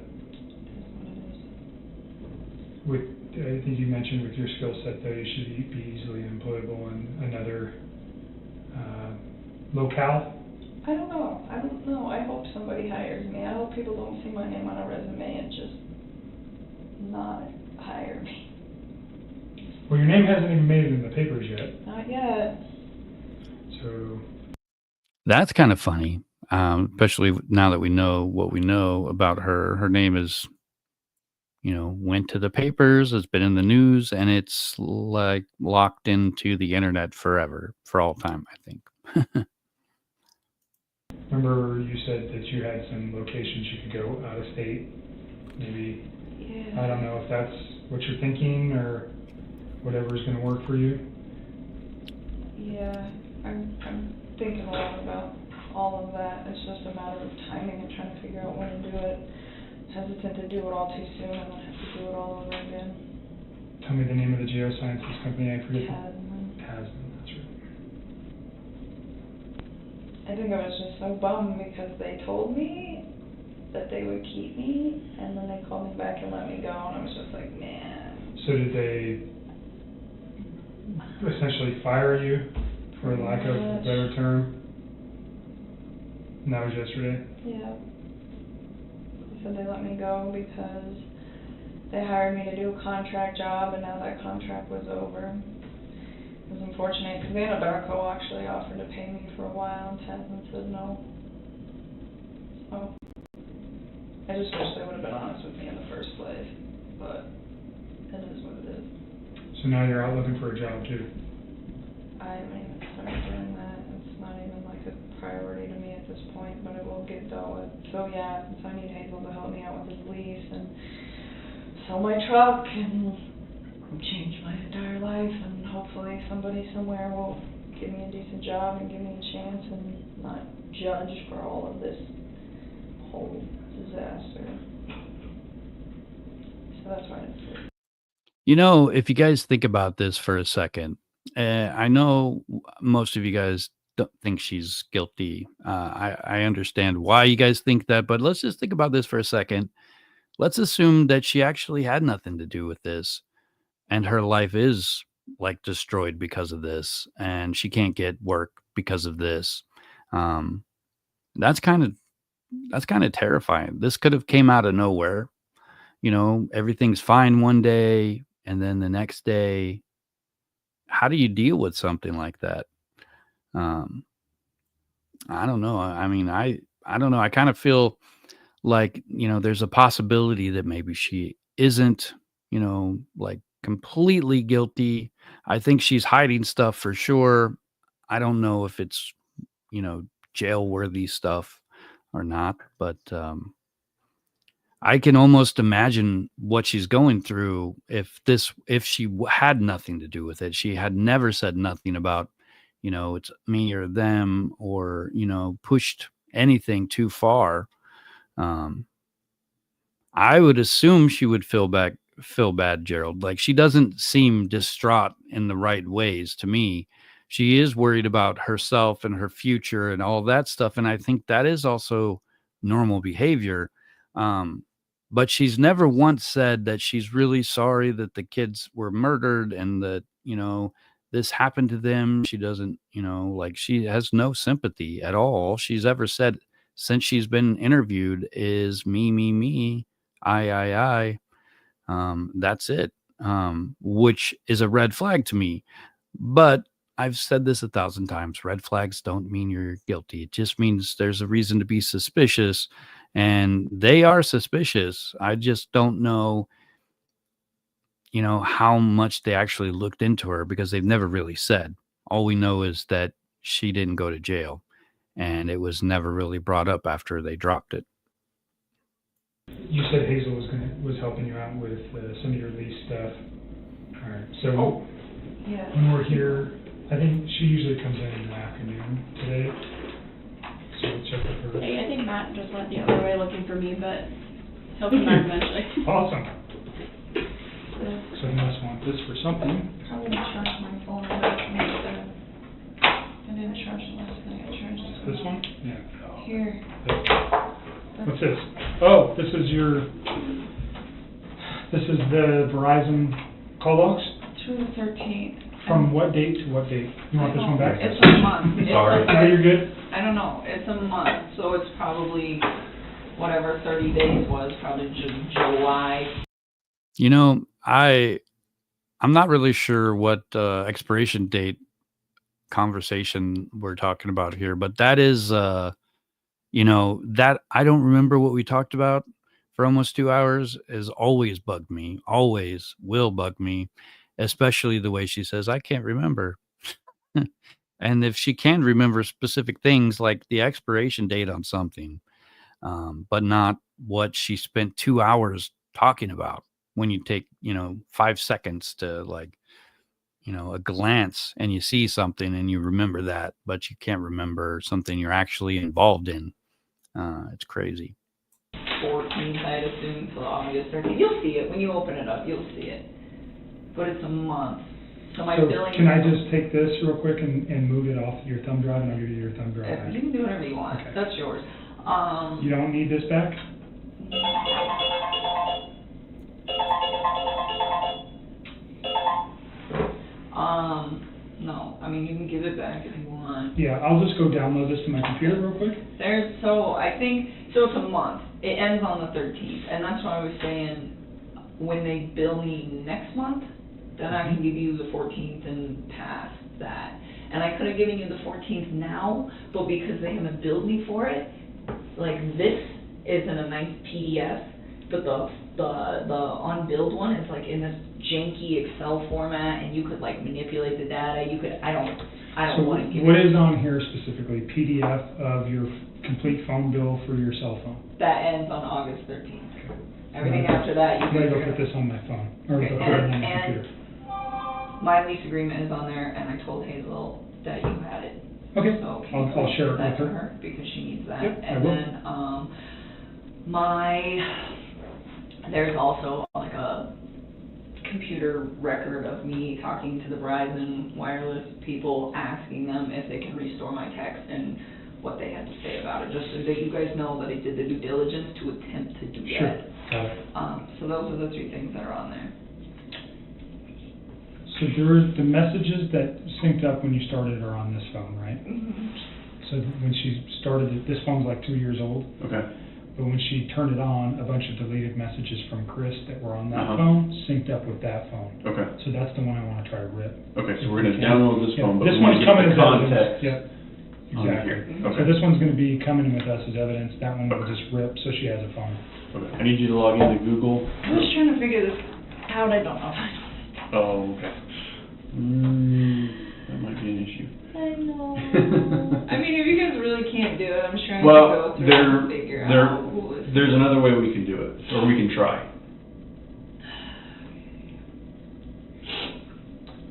I think you mentioned with your skill set, though, you should be easily employable in another locale. I don't know. I hope somebody hires me. I hope people don't see my name on a resume and just not hire me. Well, your name hasn't even made it in the papers yet. Not yet. So That's kind of funny, especially now that we know what we know about her. Her name is, went to the papers, it's been in the news, and it's like locked into the internet forever, for all time, I think. remember you said that you had some locations you could go out of state, maybe. Yeah. I don't know if that's what you're thinking or whatever is going to work for you. Yeah, I'm thinking a lot about all of that. It's just a matter of timing and trying to figure out when to do it. Hesitant to do it all too soon and then have to do it all over again. Tell me the name of the geosciences company. I forget. Tasman. Tasman, that's right. I think I was just so bummed because they told me that they would keep me, and then they called me back and let me go, and I was just like, man. So did they essentially fire you, for lack of a better term? And that was yesterday? Yeah. They said they let me go because they hired me to do a contract job, and now that contract was over. It was unfortunate because Anadarko actually offered to pay me for a while, and Tasman said no. So I just wish they would have been honest with me in the first place, but it is what it is. So now you're out looking for a job too? I haven't even started doing that. It's not even like a priority to me at this point, but it will get dealt with. So yeah, since I need Hazel to help me out with his lease and sell my truck and change my entire life, and hopefully somebody somewhere will give me a decent job and give me a chance and not judge for all of this whole disaster. So that's why it's... You know, if you guys think about this for a second, I know most of you guys don't think she's guilty. I understand why you guys think that, but let's just think about this for a second. Let's assume that she actually had nothing to do with this, and her life is like destroyed because of this, and she can't get work because of this. Um, that's kind of terrifying. This could have came out of nowhere. You know, everything's fine one day, and then the next day, how do you deal with something like that? Um, I don't know. I mean, I don't know. I kind of feel like, there's a possibility that maybe she isn't, like completely guilty. I think she's hiding stuff for sure. I don't know if it's, jail worthy stuff or not, but I can almost imagine what she's going through if she had nothing to do with it. She had never said nothing about, it's me or them, or, pushed anything too far. Um, I would assume she would feel bad, Gerald. Like, she doesn't seem distraught in the right ways to me. She is worried about herself and her future and all that stuff, and I think that is also normal behavior. Um, but she's never once said that she's really sorry that the kids were murdered and that, this happened to them. She doesn't, like, she has no sympathy at all. All she's ever said since she's been interviewed is me, me, me, I. That's it, which is a red flag to me. But I've said this 1,000 times. Red flags don't mean you're guilty. It just means there's a reason to be suspicious, and they are suspicious. I just don't know, how much they actually looked into her, because they've never really said. All we know is that she didn't go to jail, and it was never really brought up after they dropped it. You said Hazel was helping you out with some of your lease stuff. All right. So Yeah. when we're here, I think she usually comes in the afternoon today. So we'll check with her. Hey, I think Matt just went the other way looking for me, but he'll come back eventually. Awesome. Yeah. So you must want this for something. Probably charge my phone. I didn't charge it last night. I charged it. This one? Yeah. Here. What's this? Oh, this is the Verizon call logs? To the 13th. From what date to what date? You want this one back? It's a month. Sorry. No, you're good. I don't know. It's a month, so it's probably whatever 30 days was, probably July. I'm not really sure what expiration date conversation we're talking about here, but that is, that I don't remember what we talked about for almost 2 hours has always bugged me, always will bug me, especially the way she says, I can't remember. And if she can remember specific things like the expiration date on something, but not what she spent 2 hours talking about, when you take, 5 seconds to, like, a glance and you see something and you remember that, but you can't remember something you're actually involved in. It's crazy. 14th, I'd assume, till August 13th. You'll see it. When you open it up, you'll see it. But it's a month. So my billing... Can I just take this real quick and move it off your thumb drive, and I'll give you your thumb drive back? You can do whatever you want. Okay. That's yours. You don't need this back? No. I mean, you can give it back if you want. Yeah, I'll just go download this to my computer real quick. It's a month. It ends on the 13th, and that's why I was saying, when they bill me next month, then I can give you the 14th and past that. And I could have given you the 14th now, but because they haven't billed me for it, like, this is in a nice PDF, but the unbilled one is like in this janky Excel format, and you could like manipulate the data. I don't want to give. What is on here specifically? PDF of your complete phone bill for your cell phone. That ends on August 13th. Everything after after that, you I'm gonna guys go are put gonna. this on my phone, or Okay, I'll put it on my and- computer. My lease agreement is on there, and I told Hazel that you had it. Okay, So can I'll you share it give that with to her. her, because she needs that. Yep, I And will. then, there's also like a computer record of me talking to the Verizon wireless people, asking them if they can restore my text and what they had to say about it, just so that you guys know that I did the due diligence to attempt to do Sure, that. got it. So those are the 3 things that are on there. So the messages that synced up when you started are on this phone, right? So when she started it, this phone's like 2 years old, Okay. but when she turned it on, a bunch of deleted messages from Chris that were on that Uh-huh. phone synced up with that phone. Okay. So that's the one I wanna try to rip. Okay, so we're gonna download this Yeah, phone, but this we wanna one's get coming the as evidence. context Yep, on exactly. here. So Okay. this one's gonna be coming with us as evidence, that one will just rip, so she has a phone. Okay. I need you to log into Google. I'm just trying to figure this out, I don't know. Oh, okay. That might be an issue. I know. I mean, if you guys really can't do it, I'm just trying to Well, go through and figure out who is. there's another way we can do it, or we can try.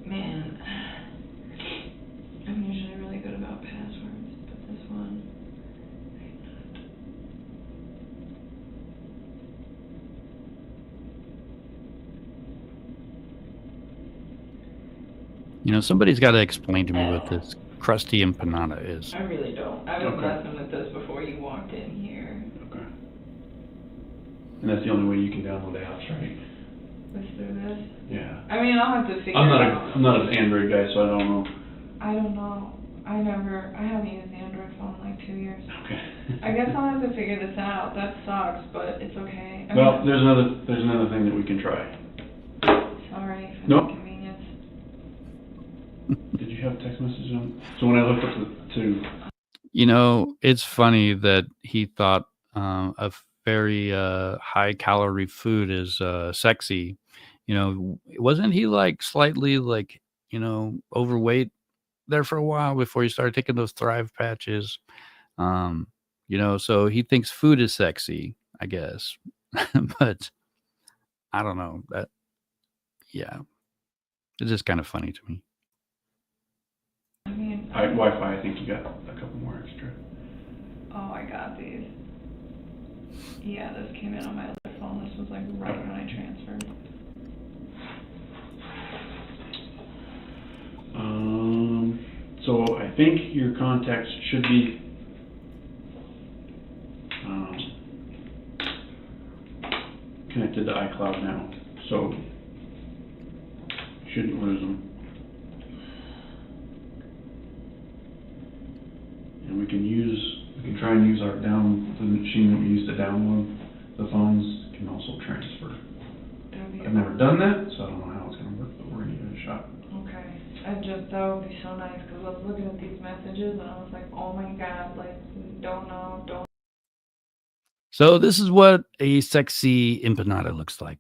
Man, I'm usually really good about passwords, but this one, I'm not. You know, somebody's got to explain to me what this crusty empanada is. I really don't. I was Okay. messing with this before you walked in here. Okay. And that's the only way you can download the apps, right? Was through this? Yeah. I mean, I'll have to figure I'm it out. not an Android guy, so I don't know. I don't know. I haven't used the Android phone in like 2 years. Okay. I guess I'll have to figure this out. That sucks, but it's okay. I Well, mean, there's another thing that we can try. sorry for Nope. the inconvenience. Did you have text message on? So when I looked up to You know, it's funny that he thought a very high calorie food is sexy. You know, wasn't he like slightly like, you know, overweight there for a while before he started taking those Thrive patches? You know, so he thinks food is sexy, I guess. But I don't know. Yeah, it's just kind of funny to me. I mean, Wi-Fi, I think you got a couple more extra. oh, I got these. Yeah, this came in on my other phone. This was like right when I transferred. So I think your contacts should be connected to iCloud now, so shouldn't lose them. And we can try and use the machine that we use to download the phones can also transfer. That'd be I've never done that, so I don't know how it's gonna work, but we're gonna give it a shot. Okay. That would be so nice, because I was looking at these messages and I was like, oh my God, like, don't know. So this is what a sexy empanada looks like.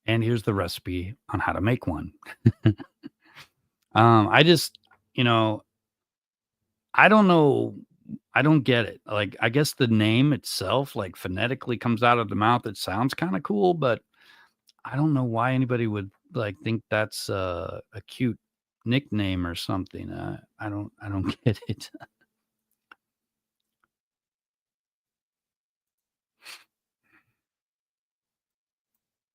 And here's the recipe on how to make one. I just, you know, I don't know. I don't get it. Like, I guess the name itself, like phonetically comes out of the mouth. It sounds kind of cool, but I don't know why anybody would like think that's a cute nickname or something. I don't get it.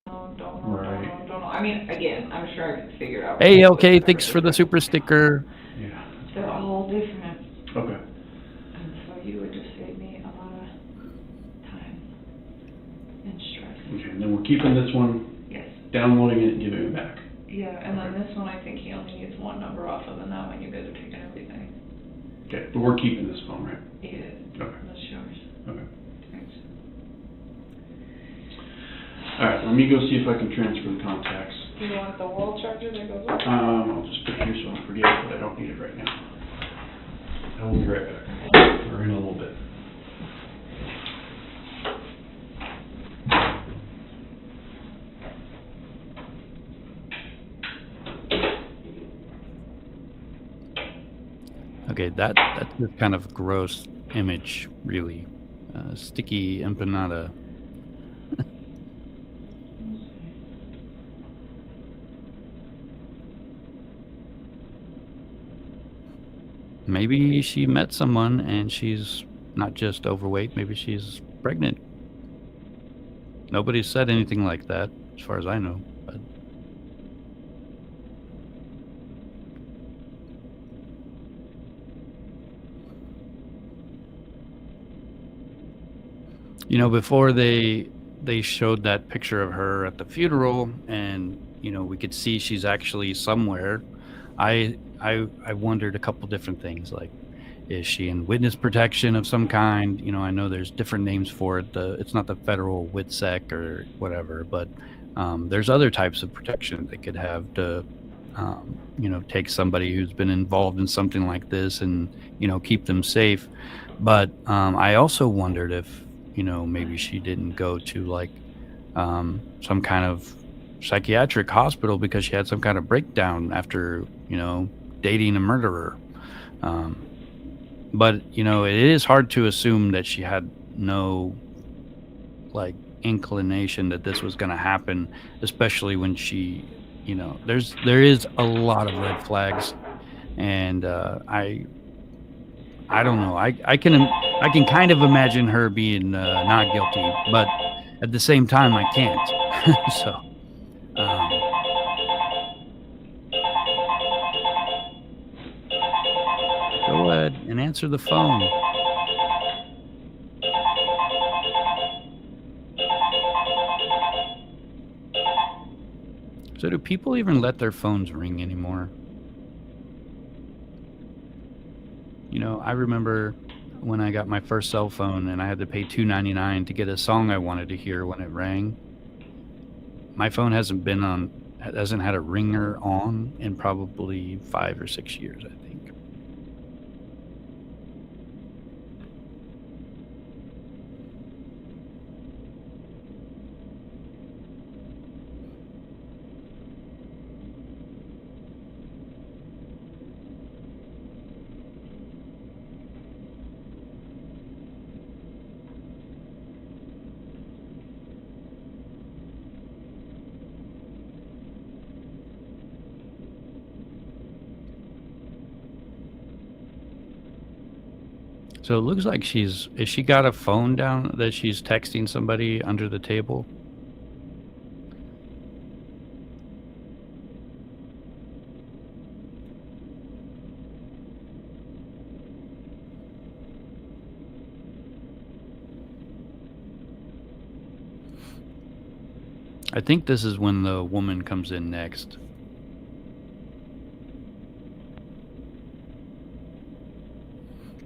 Don't know. Right. I mean, again, I'm sure I could figure out. Hey, okay, thanks for the super sticker. Yeah. They're all different, Okay. and so you would just save me a lot of time and stress. Okay, and then we're keeping this one, Yes. downloading it and giving it back. Yeah, and then this one, I think he only needs one number off of, and that one you guys are taking everything. Okay, but we're keeping this phone, right? Yeah, Okay. that's yours. Okay. Thanks. All right, let me go see if I can transfer the contacts. Do you want the wall charger that goes with it? I'll just put it here so I don't forget it, but I don't need it right now. I will be right back. Or in a little bit. Okay, that's just kind of gross image, really. Sticky empanada. maybe she met someone and she's not just overweight, maybe she's pregnant. Nobody's said anything like that, as far as I know. But before they showed that picture of her at the funeral, and we could see she's actually somewhere. I wondered a couple different things, like, is she in witness protection of some kind? I know there's different names for it. It's not the federal WITSEC or whatever, but there's other types of protection they could have to, take somebody who's been involved in something like this and, keep them safe. But I also wondered if, maybe she didn't go to like some kind of psychiatric hospital because she had some kind of breakdown after, dating a murderer. But, it is hard to assume that she had no, like, inclination that this was going to happen, especially when she, there is a lot of red flags. And I don't know. I can kind of imagine her being not guilty, but at the same time, I can't. So, go ahead and answer the phone. So do people even let their phones ring anymore? I remember when I got my first cell phone and I had to pay $2.99 to get a song I wanted to hear when it rang. My phone hasn't had a ringer on in probably 5 or 6 years, I think. So it looks like is she got a phone down that she's texting somebody under the table? I think this is when the woman comes in next.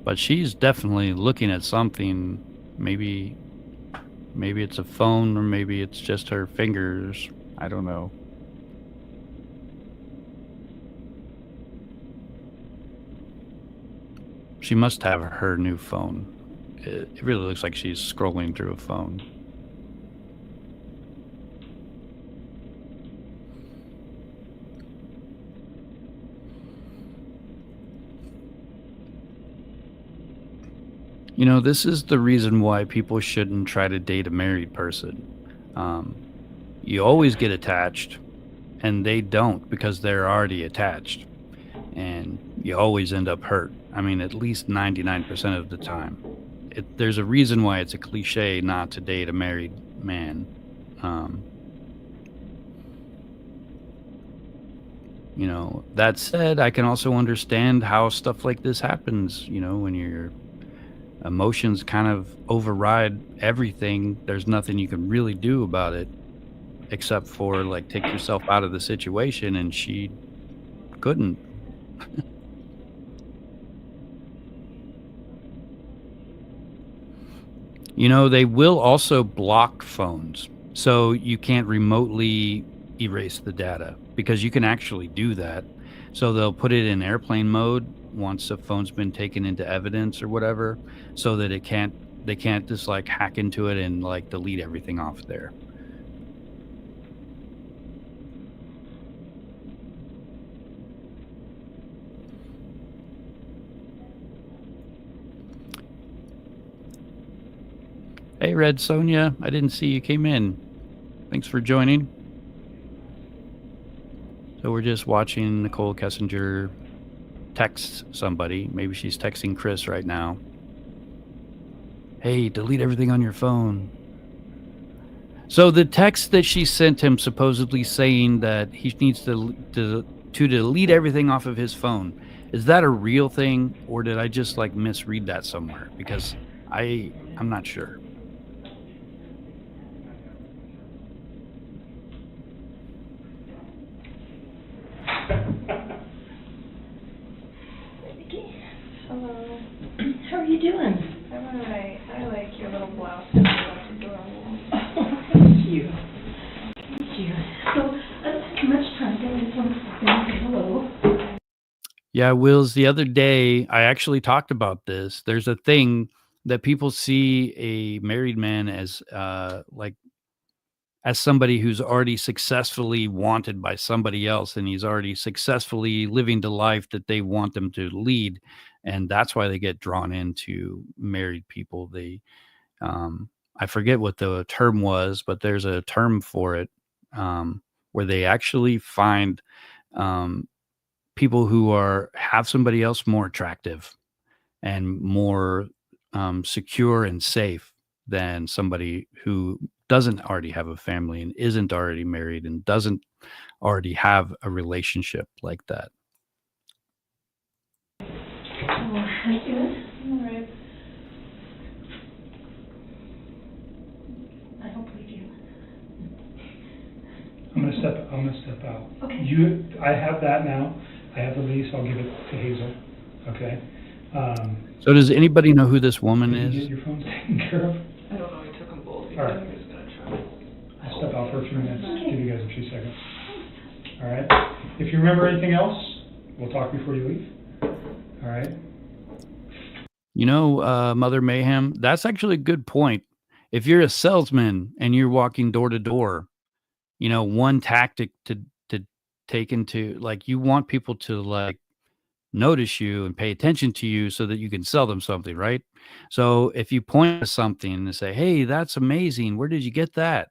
But she's definitely looking at something. Maybe it's a phone, or maybe it's just her fingers. I don't know. She must have her new phone. It really looks like she's scrolling through a phone. This is the reason why people shouldn't try to date a married person. You always get attached, and they don't, because they're already attached. And you always end up hurt. I mean, at least 99% of the time. There's a reason why it's a cliche not to date a married man. That said, I can also understand how stuff like this happens, when your emotions kind of override everything. There's nothing you can really do about it except for, like, take yourself out of the situation, and she couldn't. They will also block phones, so you can't remotely erase the data, because you can actually do that. So they'll put it in airplane mode once a phone's been taken into evidence or whatever, so that they can't just like hack into it and like delete everything off there. Hey, Red Sonia, I didn't see you came in. Thanks for joining. So we're just watching Nichol Kessinger texts somebody. Maybe she's texting Chris right now. Hey, delete everything on your phone. So the text that she sent him supposedly saying that he needs to delete everything off of his phone, is that a real thing, or did I just like misread that somewhere? Because I'm not sure. Hello. How are you doing? I'm alright. I like your little blouse. It's adorable. Thank you. Thank you. So, I don't have too much time. I just want to say hello. Yeah, Wills, the other day, I actually talked about this. There's a thing that people see a married man as as somebody who's already successfully wanted by somebody else, and he's already successfully living the life that they want them to lead. And that's why they get drawn into married people. I forget what the term was, but there's a term for it, where they actually find people who have somebody else more attractive and more secure and safe than somebody who doesn't already have a family and isn't already married and doesn't already have a relationship like that. Oh, how you doing? Alright. I don't believe you. I'm gonna step out. Okay. I have that now. I have the lease. I'll give it to Hazel. Okay. So does anybody know who this woman Did you is? get your phones taken care of? I don't know, he took them both. All right. I'm just gonna try. I'll step out for a few minutes. Give you guys a few seconds. All right. If you remember anything else, we'll talk before you leave. All right. Mother Mayhem, that's actually a good point. If you're a salesman and you're walking door to door, one tactic to take into, like, you want people to like notice you and pay attention to you so that you can sell them something, right? So if you point to something and say, hey, that's amazing, where did you get that?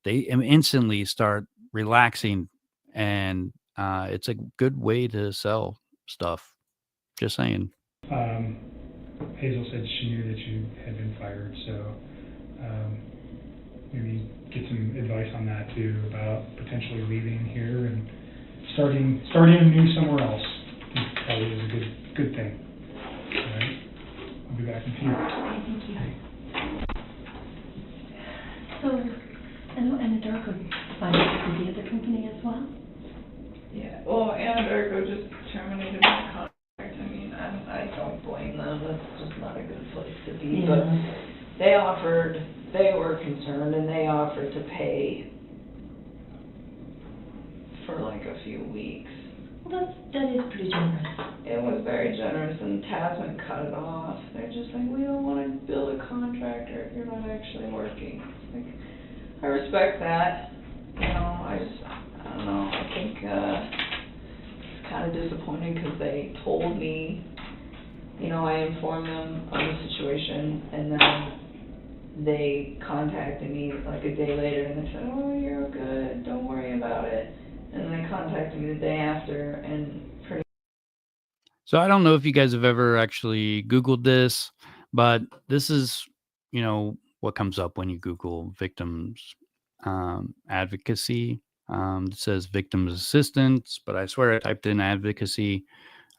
They instantly start relaxing, and it's a good way to sell stuff. Just saying. Hazel said she knew that you had been fired, so maybe get some advice on that too, about potentially leaving here and starting anew somewhere else. Probably is a good thing. All right. I'll be back in a few. Okay, thank you. So, Anadarko finally did the other company as well? Yeah, well, Anadarko just terminated my contract. I mean, I don't blame them. That's just not a good place to be. Yeah. But they were concerned, and they offered to pay for like a few weeks. Well, that is pretty generous. It was very generous, and Tasman cut it off. They're just like, we don't want to bill a contractor if you're not actually working. It's like, I respect that. I don't know. I think it's kind of disappointing because they told me, I informed them on the situation, and then they contacted me like a day later, and they said, oh, you're good, don't worry about it. And then they contacted me the day after, and So I don't know if you guys have ever actually Googled this, but this is, what comes up when you Google victims advocacy. It says victims assistance, but I swear I typed in advocacy.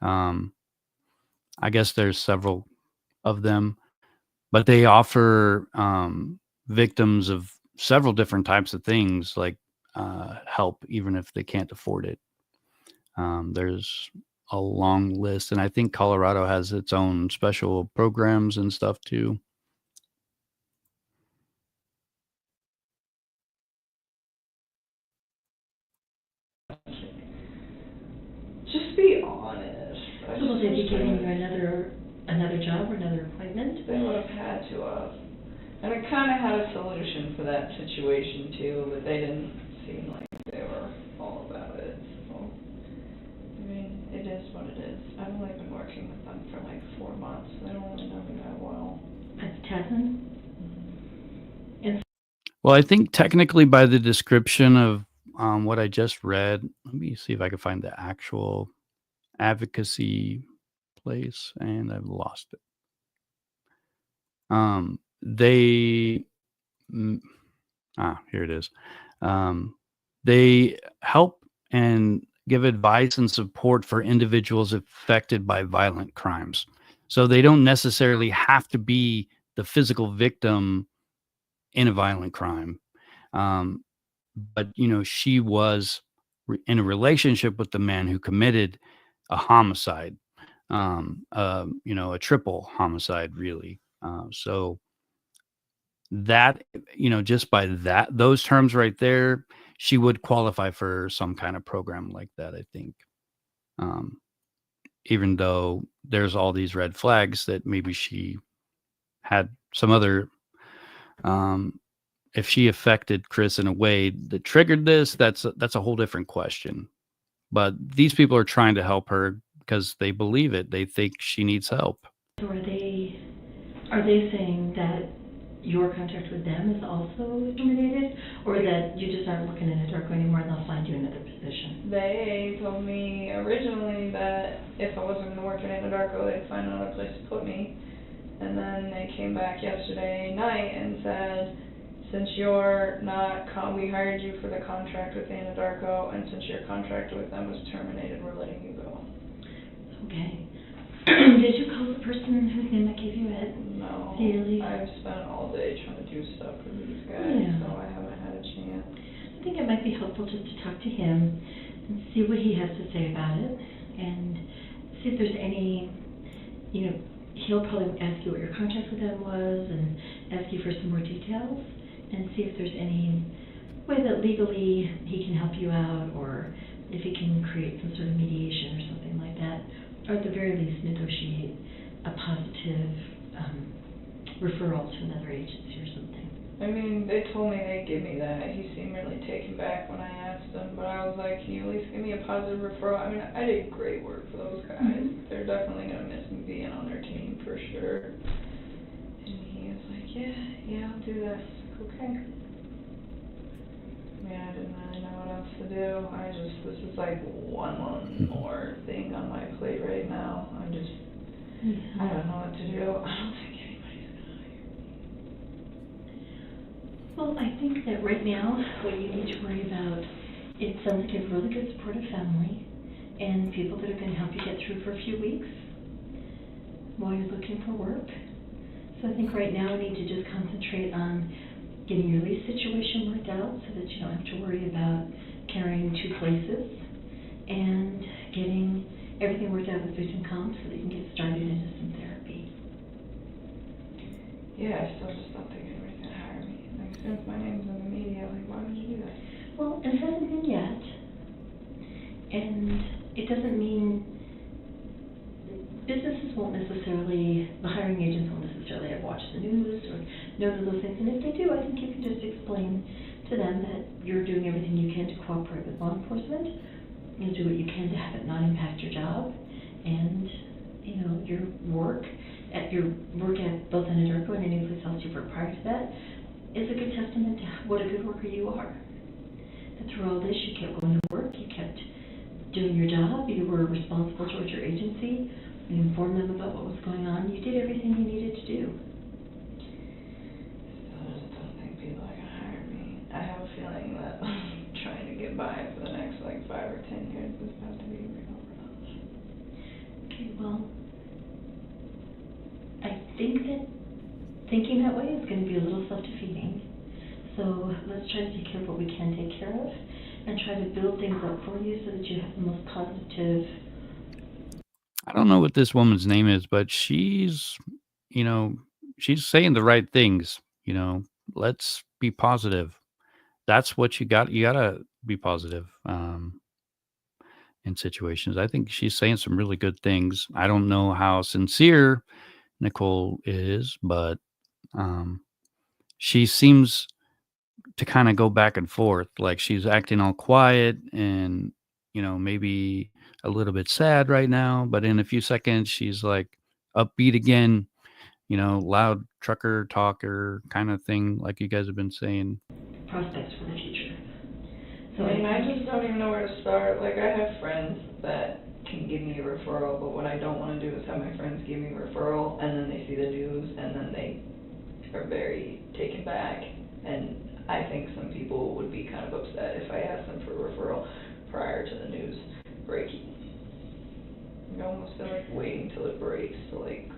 I guess there's several of them, but they offer victims of several different types of things, like help, even if they can't afford it. There's a long list, and I think Colorado has its own special programs and stuff too. just be honest. So will they be giving you another job or another appointment? They would have had to have. And I kind of had a solution for that situation too, but they didn't seem like they were all about it. So, I mean, it is what it is. I've only been working with them for like 4 months. They don't really know me that well. At Tasman? Well, I think technically by the description of what I just read, let me see if I can find the actual advocacy place, and I've lost it. They here it is. They help and give advice and support for individuals affected by violent crimes. So they don't necessarily have to be the physical victim in a violent crime. But, she was in a relationship with the man who committed a homicide, a triple homicide, really. So that, just by those terms right there, she would qualify for some kind of program like that, I think. Even though there's all these red flags that maybe she had some other, if she affected Chris in a way that triggered this, that's a whole different question. But these people are trying to help her because they believe it. They think she needs help. So are they saying that your contract with them is also terminated, or that you just aren't looking at Anadarko anymore and they'll find you another position? They told me originally that if I wasn't gonna work in Anadarko, they'd find another place to put me. And then they came back yesterday night and said, since you're not, we hired you for the contract with Anadarko, and since your contract with them was terminated, we're letting you go. Okay. Did you call the person whose name I gave you at? No, Haley? I've spent all day trying to do stuff for these guys, Yeah. so I haven't had a chance. I think it might be helpful just to talk to him and see what he has to say about it, and see if there's any, he'll probably ask you what your contract with them was and ask you for some more details, and see if there's any way that legally he can help you out, or if he can create some sort of mediation or something like that, or at the very least negotiate a positive referral to another agency or something. I mean, they told me they'd give me that. He seemed really taken back when I asked him, but I was like, can you at least give me a positive referral? I mean, I did great work for those guys. Mm-hmm. They're definitely going to miss me being on their team for sure. And he was like, yeah, I'll do that. I was like, okay. I mean, I didn't really know what else to do. This is like one more thing on my plate right now. I don't know what to do. I don't think anybody's going to hire me. Well, I think that right now, what you need to worry about, it sounds like you have a really good supportive family and people that are going to help you get through for a few weeks while you're looking for work. So I think right now we need to just concentrate on getting your lease situation worked out so that you don't have to worry about carrying two places, and getting everything worked out with victim comp so that you can get started into some therapy. Yeah, I still just don't think anybody's going to hire me. Like, as soon as my name's in the media, like, why would you do that? Well, it hasn't been yet, and it doesn't mean businesses won't necessarily, the hiring agents won't necessarily have watched the news or know those things, and if they do, I think you can just explain to them that you're doing everything you can to cooperate with law enforcement. You'll do what you can to have it not impact your job, and your work at both Anadarko and any place else you've worked prior to that is a good testament to what a good worker you are. That through all this, you kept going to work, you kept doing your job, you were responsible towards your agency, you informed them about what was going on, you did everything you needed to do. I just don't think people are going to hire me. I have a feeling that trying to get by for the next, 5 or 10 years is about to be real rough. Okay, well, I think that thinking that way is going to be a little self-defeating. So let's try to take care of what we can take care of, and try to build things up for you so that you have the most positive. I don't know what this woman's name is, but she's saying the right things. Let's be positive. That's what you got. You gotta be positive in situations. I think she's saying some really good things. I don't know how sincere Nichol is, but she seems to kind of go back and forth. Like she's acting all quiet and, maybe a little bit sad right now, but in a few seconds she's like upbeat again, loud trucker talker kind of thing, like you guys have been saying. Prospects for the future. So I just don't even know where to start. I have friends that can can give me a referral, but what I don't wanna do is have my friends give me a referral, and then they see the news, and then they are very taken back. And I think some people would be kind of upset if I asked them for a referral prior to the news breaking. I almost feel like waiting till it breaks to like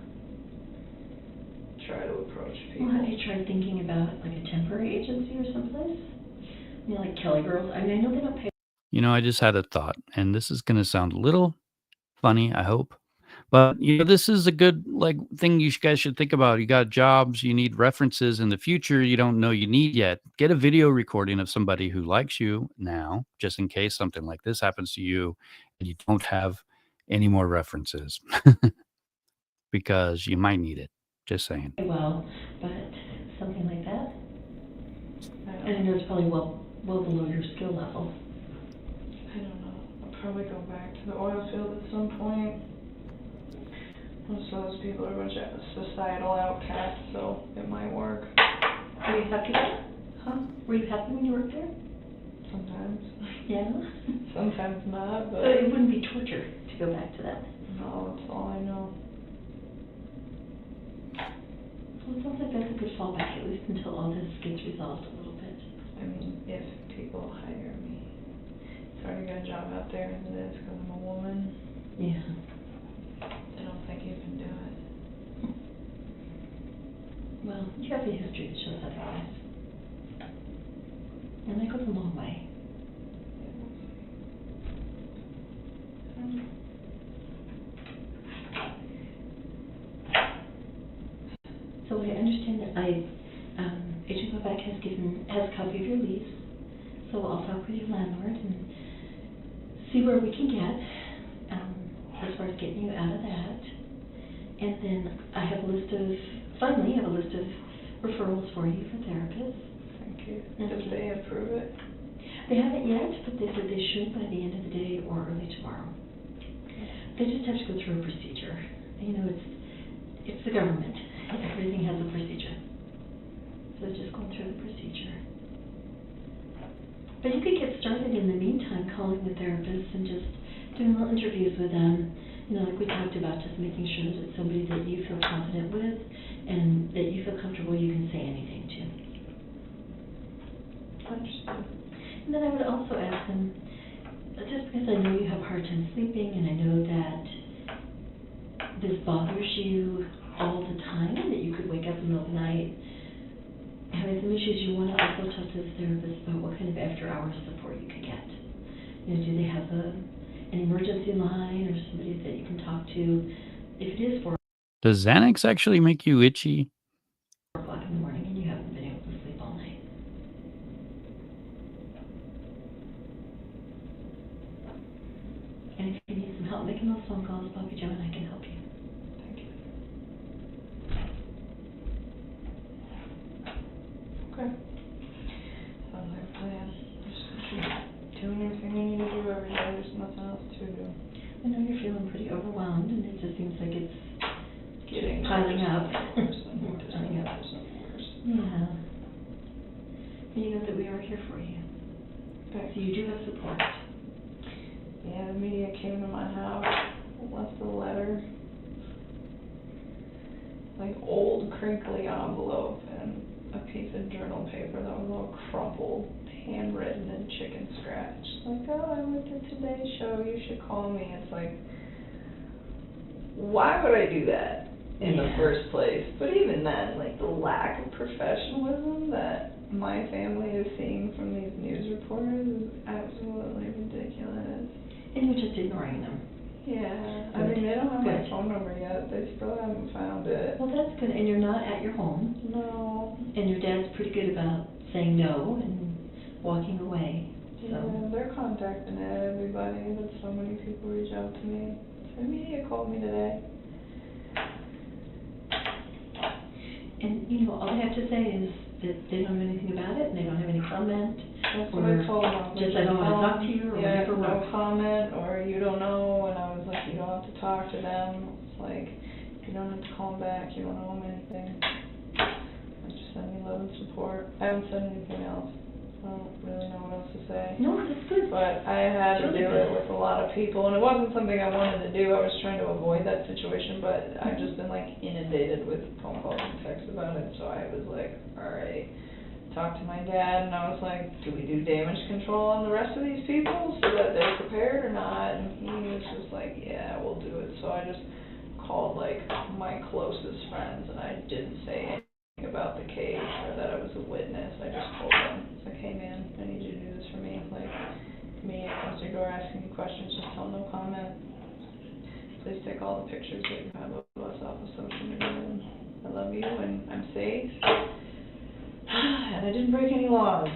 try to approach people. Well, have you tried thinking about like a temporary agency or someplace? You know, like Kelly Girls, I mean, I know they don't pay. You know, I just had a thought, and this is going to sound a little funny, I hope. But, you know, this is a good, like, thing you guys should think about. You got jobs, you need references in the future you don't know you need yet. Get a video recording of somebody who likes you now, just in case something like this happens to you and you don't have any more references because you might need it. Just saying. Well, but something like that, I and I know it's probably well below your skill level. don't know. I'll probably go back to the oil field at some point. Most of those people are a bunch of societal outcasts, so it might work. Were you happy there? Huh? Were you happy when you worked there? Sometimes. Yeah. Sometimes not, But but it wouldn't be torture to go back to that. no, that's all I know. Well, it sounds like that's a good fallback, at least until all this gets resolved a little bit. I mean, if people hire me. It's hard to get a job out there as it is because I'm a woman. Yeah. I don't think you can do it. Well, you have a history that shows otherwise. And that goes a long way. So I understand that Agent Koback has a copy of your lease, so I'll talk with your landlord and see where we can get, as far as getting you out of that. And then I have a list of referrals for you for therapists. Thank you. Thank Did you. they approve it? They haven't yet, but they said they should by the end of the day or early tomorrow. They just have to go through a procedure. You know, it's the government. Everything has a procedure. So it's just going through the procedure. But you could get started in the meantime, calling the therapists and just doing little interviews with them. You know, like we talked about, just making sure that it's somebody that you feel confident with and that you feel comfortable you can say anything to. Understood. And then I would also ask them, just because I know you have a hard time sleeping and I know that this bothers you all the time, that you could wake up in the middle of the night having some issues, you want to also talk to the therapist about what kind of after-hours support you could get. You know, do they have an emergency line or somebody that you can talk to if it is 4 Does Xanax actually make you itchy? o'clock in the morning and you haven't been able to sleep all night? And if you need some help making those phone calls, Bobby Joe and I can help you. Thank you. Okay. Sounds like a plan. Just keep doing everything you need to do every day. There's nothing else to do. I know you're feeling pretty overwhelmed and it just seems like it's Getting piling up. worse and worse Piling and up. worse and worse. Yeah. And you know that we are here for you. Thanks. So you do have support. Yeah, the media came to my house, left a letter, like old crinkly envelope and a piece of journal paper that was all crumpled, handwritten in chicken scratch. Like, oh, I went to Today's Show, you should call me. It's like, why would I do that in the first place? But even then, like the lack of professionalism that my family is seeing from these news reporters is absolutely ridiculous. And you're just ignoring them. Yeah, I Good. mean, they don't have my Good. phone number yet, they still haven't found it. Well, that's good. And you're not at your home. No, And your dad's pretty good about saying no and walking away. yeah, So, they're contacting everybody, but so many people reach out to me. The media called me today. and you know, all they have to say is that they don't know anything about it and they don't have any comment. That's what I Or told them. just I don't want to talk to you or Yeah, whatever no works. comment, or you don't know, and I was like, you don't have to talk to them. It's like, you don't have to call them back, you don't owe them anything. Like, just send me love and support. I haven't said anything else. I don't really know what else to say. No, that's good. But I had to It's do really it good. with a lot of people, and it wasn't something I wanted to do. I was trying to avoid that situation, but I've just been like inundated with phone calls and texts about it, so I was like, alright. Talked to my dad, and I was like, do we do damage control on the rest of these people so that they're prepared or not? And he was just like, yeah, we'll do it. So I just called like my closest friends, and I didn't say anything about the case or that I was a witness. I just told them, it's like, hey man, I need you to do this for me. Like, me comes to your door asking you questions, just tell no comment. Please take all the pictures that you have of us off of social media. And I love you, and I'm safe. And I didn't break any laws.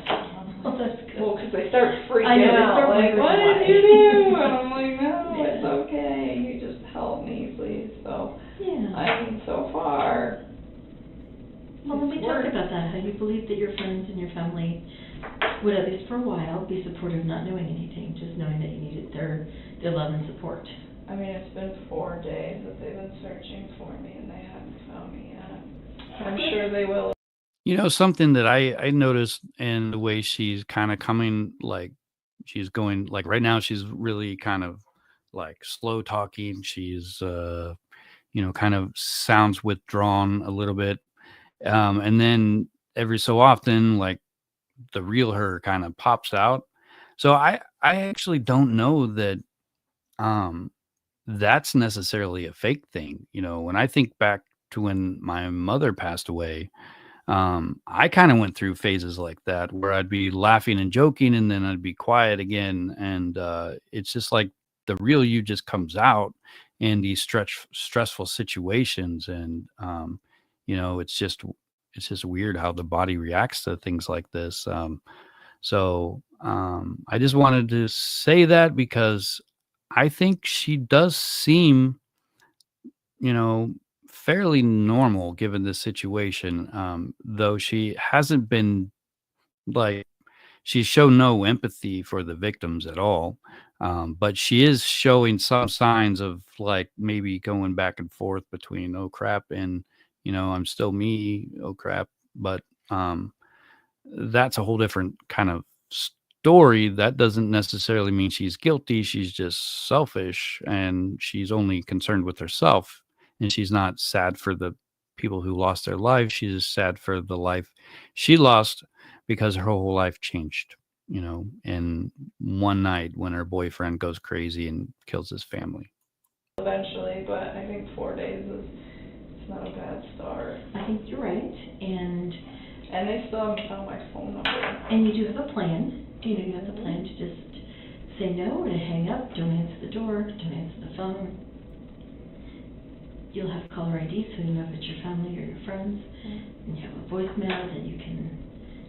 Oh, that's good. Well, because they start freaking I know, they out, start like, wondering what why. did you do? And I'm like, no, Yeah. it's okay. You just help me, please. So, Yeah. I mean, so far, Well, let me it's talk worked. about that, how you believe that your friends and your family would, at least for a while, be supportive, not knowing anything, just knowing that you needed their love and support. I mean, it's been 4 days that they've been searching for me, and they haven't found me yet. I'm sure they will. You know, something that I noticed in the way she's kind of coming, like she's going, like right now, she's really kind of like slow talking. She's, kind of sounds withdrawn a little bit. And then every so often, like the real her kind of pops out. So I actually don't know that um, that's necessarily a fake thing. You know, when I think back to when my mother passed away, I kind of went through phases like that where I'd be laughing and joking and then I'd be quiet again. And it's just like the real you just comes out in these stressful situations. And, it's just weird how the body reacts to things like this. I just wanted to say that because I think she does seem, you know, fairly normal given the situation, though she hasn't been like she's shown no empathy for the victims at all. But she is showing some signs of like maybe going back and forth between oh crap and I'm still me, oh crap. But that's a whole different kind of story. That doesn't necessarily mean she's guilty. She's just selfish and she's only concerned with herself. And she's not sad for the people who lost their lives. She's just sad for the life she lost because her whole life changed, in one night when her boyfriend goes crazy and kills his family. Eventually, but I think 4 days it's not a bad start. I think you're right, and they still haven't found my phone number. you do have a plan. Do you know you have the plan to just say no, to hang up, don't answer the door, don't answer the phone? You'll have caller ID so you know if it's your family or your friends, and you have a voicemail that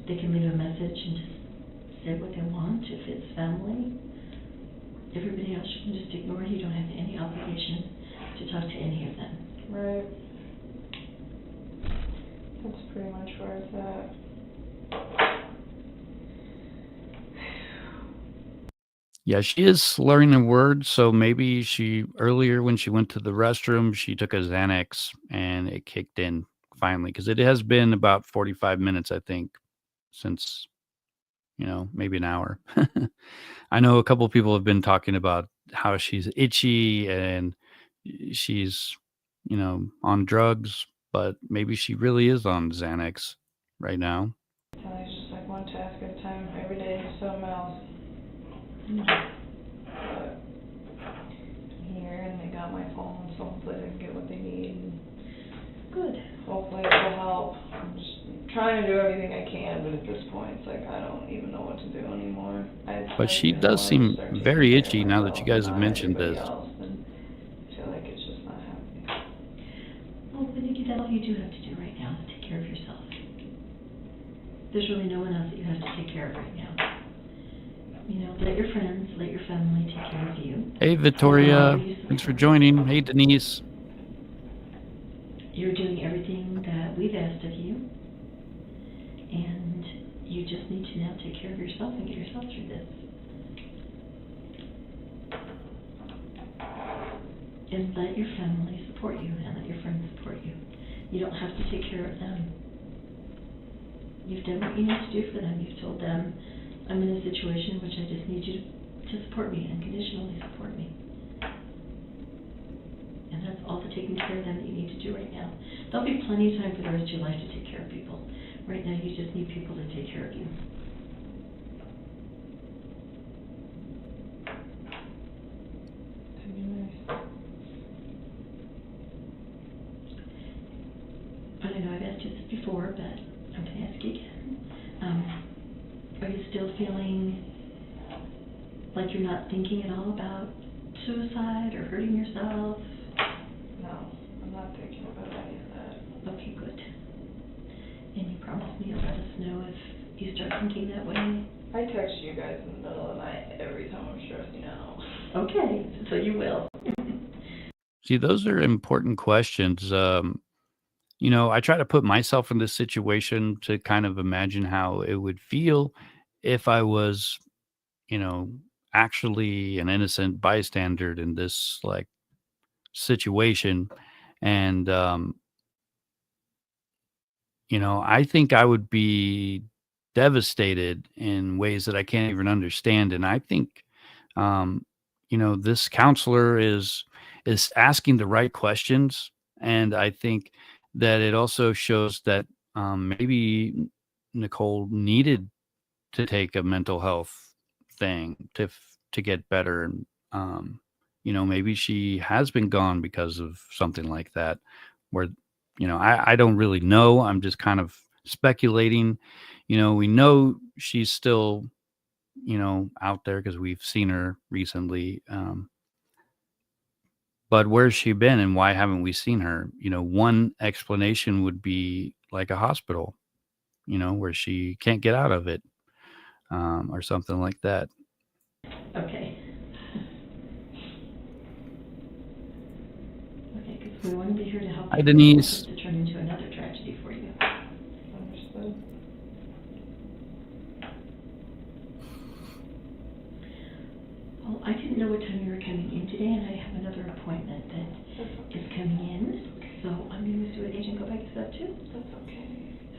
they can leave a message and just say what they want. If it's family, everybody else you can just ignore. You don't have any obligation to talk to any of them. Right. That's pretty much where it's at. Yeah, she is slurring her words, so maybe earlier when she went to the restroom, she took a Xanax and it kicked in finally, because it has been about 45 minutes, I think, since, maybe an hour. I know a couple of people have been talking about how she's itchy and she's, on drugs, but maybe she really is on Xanax right now. It's just like one task at a time. Every day is something else. But I'm here, and they got my phone, so hopefully they can get what they need. Good. Hopefully it will help. I'm just trying to do everything I can, but at this point, it's like I don't even know what to do anymore. But she does seem very itchy now that you guys have mentioned this. I feel like it's just not happening. Well, I think that's all you do have to do right now is take care of yourself. There's really no one else that you have to take care of right now. Let your friends, let your family take care of you. Hey, Victoria. Thanks for joining. Hey, Denise. You're doing everything that we've asked of you. And you just need to now take care of yourself and get yourself through this. And let your family support you and let your friends support you. You don't have to take care of them. You've done what you need to do for them. You've told them, I'm in a situation in which I just need you to support me, unconditionally support me. And that's all the taking care of them that you need to do right now. There'll be plenty of time for the rest of your life to take care of people. Right now, you just need people to take care of you. I know I've asked you this before, but I'm going to ask you again. Are you still feeling like you're not thinking at all about suicide or hurting yourself? No, I'm not thinking about any of that. Okay, good. And you promised me you'll let us know if you start thinking that way? I text you guys in the middle of the night every time I'm stressing out. Okay, so you will. See, those are important questions. You know, I try to put myself in this situation to kind of imagine how it would feel if I was, you know, actually an innocent bystander in this like situation. And, you know, I think I would be devastated in ways that I can't even understand. And I think, um, you know, this counselor is asking the right questions, and I think that it also shows that maybe Nicole needed to take a mental health thing to get better, and you know, maybe she has been gone because of something like that, where you know, I don't really know. I'm just kind of speculating. You know, we know she's still, you know, out there because we've seen her recently. But where's she been and why haven't we seen her? You know, one explanation would be like a hospital, you know, where she can't get out of it, or something like that. Okay. Okay, because we want to be here to help Hi, you. Denise. To turn into another tragedy for you. Understood. Well, I didn't know what time you were coming in today, and I have another appointment that is coming in. So I'm going to see what Agent Koback is up to. That's okay.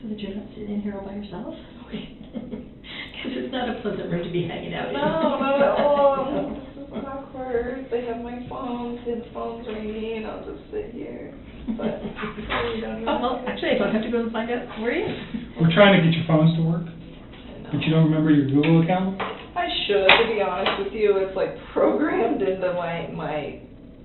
So that you're not sitting in here all by yourself. Okay. Because it's not a pleasant room to be hanging out in. No, not at all. This is awkward. They have my phone, his phone's ringing, I'll just sit here. But you don't know. Oh, well, actually, I don't have to go and find out where he is. We're trying to get your phones to work, but you don't remember your Google account? I should, to be honest with you. It's like programmed into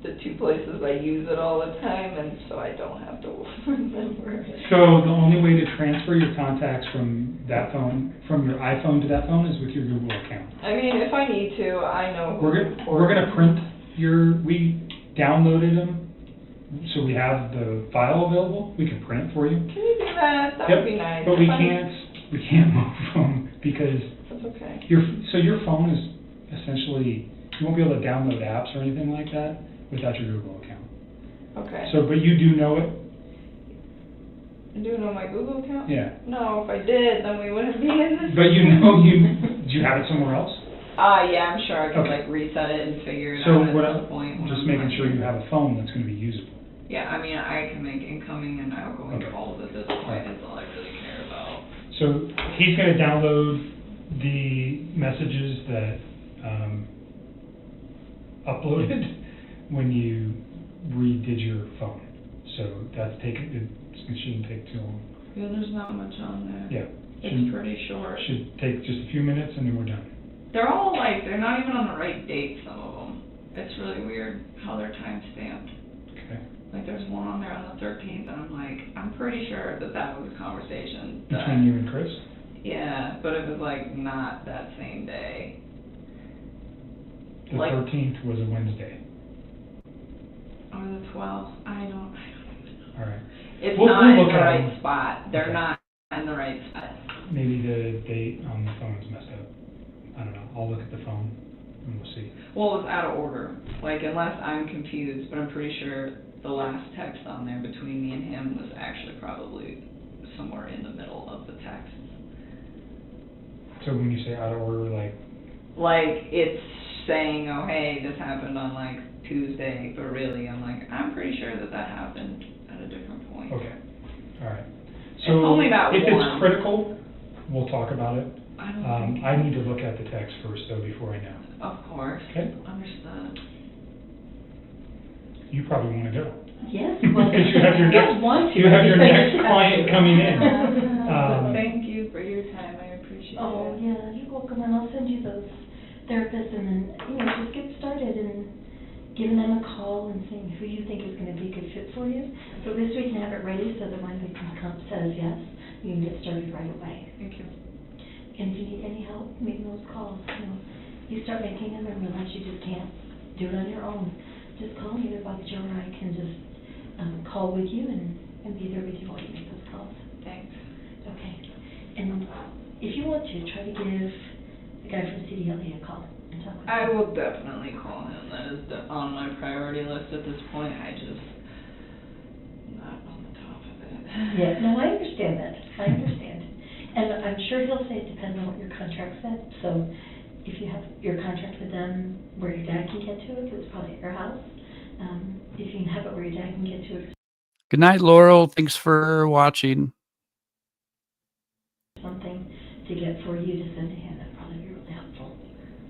the two places I use it all the time, and so I don't have to remember. So the only way to transfer your contacts from that phone, from your iPhone to that phone, is with your Google account. I mean, if I need to, I know. We're gonna print we downloaded them, so we have the file available. We can print it for you. Can you do that? That Yep, would be nice. but we can't move them because That's okay. your phone is essentially, you won't be able to download apps or anything like that without your Google account. Okay. So, but you do know it? Do you know my Google account? Yeah. No, if I did, then we wouldn't be in this. But you know, do you have it somewhere else? Yeah, I'm sure I could Okay. like reset it and figure it So out at what this point. when just I'm making not sure you sure. have a phone that's gonna be usable. Yeah, I mean, I can make incoming and outgoing Okay. calls at this point, is all I really care about. So he's gonna download the messages that, uploaded when you redid your phone. So that's it shouldn't take too long. Yeah, there's not much on there. Yeah. It's pretty short. Should take just a few minutes and then we're done. They're all like, they're not even on the right date, some of them. It's really weird how they're time stamped. Okay. Like, there's one on there on the 13th, and I'm like, I'm pretty sure that was a conversation. that- Between you and Chris? Yeah, but it was like not that same day. The Like- 13th was a Wednesday. Or the 12th, I don't even know. All right. It's We'll not in look the at right them. spot. They're Okay. not in the right spot. Maybe the date on the phone's messed up. I don't know. I'll look at the phone and we'll see. Well, it was out of order, like, unless I'm confused, but I'm pretty sure the last text on there between me and him was actually probably somewhere in the middle of the text. So when you say out of order, like, Like, it's saying, oh, hey, this happened on, like, Tuesday, but really, I'm like, I'm pretty sure that happened at a different point. okay, all right. It's So only that if one. it's critical, we'll talk about it. I don't think. I need to look at the text first, though, before I know. Of course. Okay. Understood. You probably want to go. Yes, well, Because you have your I don't want to. you have your I next just- client coming in. Thank you for your time, I appreciate it. Oh, yeah, you're welcome, and I'll send you those therapists, and then, just get started and giving them a call and seeing who you think is gonna be a good fit for you. So this we can have it ready so that when the come says yes, you can get started right away. Thank you. And if you need any help making those calls, you start making them and realize you just can't do it on your own. Just call me, either Bob, Joe, or I can just call with you and be there with you while you make those calls. Thanks. Okay. And if you want to, try to give the guy from CDLA a call and talk with him. I will definitely call him. That is on my priority list at this point. I just not on the top of it. Yeah, no, I understand that. I understand. And I'm sure he'll say it depends on what your contract said. So if you have your contract with them where your dad can get to it, because it's probably at your house, if you can have it where your dad can get to it, Good night, Laurel. Thanks for watching. something to get for you to send to him, that'd probably be really helpful.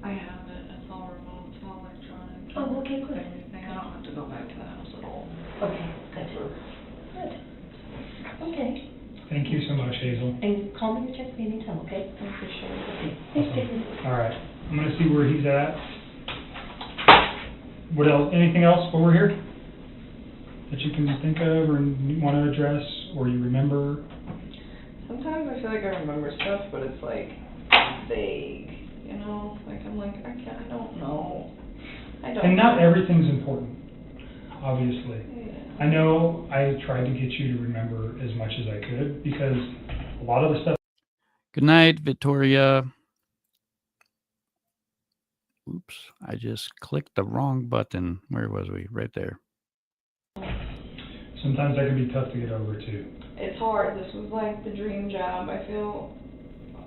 I have it. It's all remote. It's all electronic. Oh, okay, good. Everything. I don't have to go back to the house at all. Okay, good. Good. Okay. Thank you so much, Hazel. And call me or text me anytime, okay? I appreciate it. Okay. Thanks, Jason. All right, I'm gonna see where he's at. What else, anything else while we're here that you can think of or want to address or you remember? Sometimes I feel like I remember stuff, but it's like vague, Like I'm like, I don't know. I don't. And not everything's important, obviously. Yeah. I know I tried to get you to remember as much as I could because a lot of the stuff. Good night, Victoria. Oops, I just clicked the wrong button. Where was we? Right there. Sometimes that can be tough to get over too. It's hard. This was like the dream job. I feel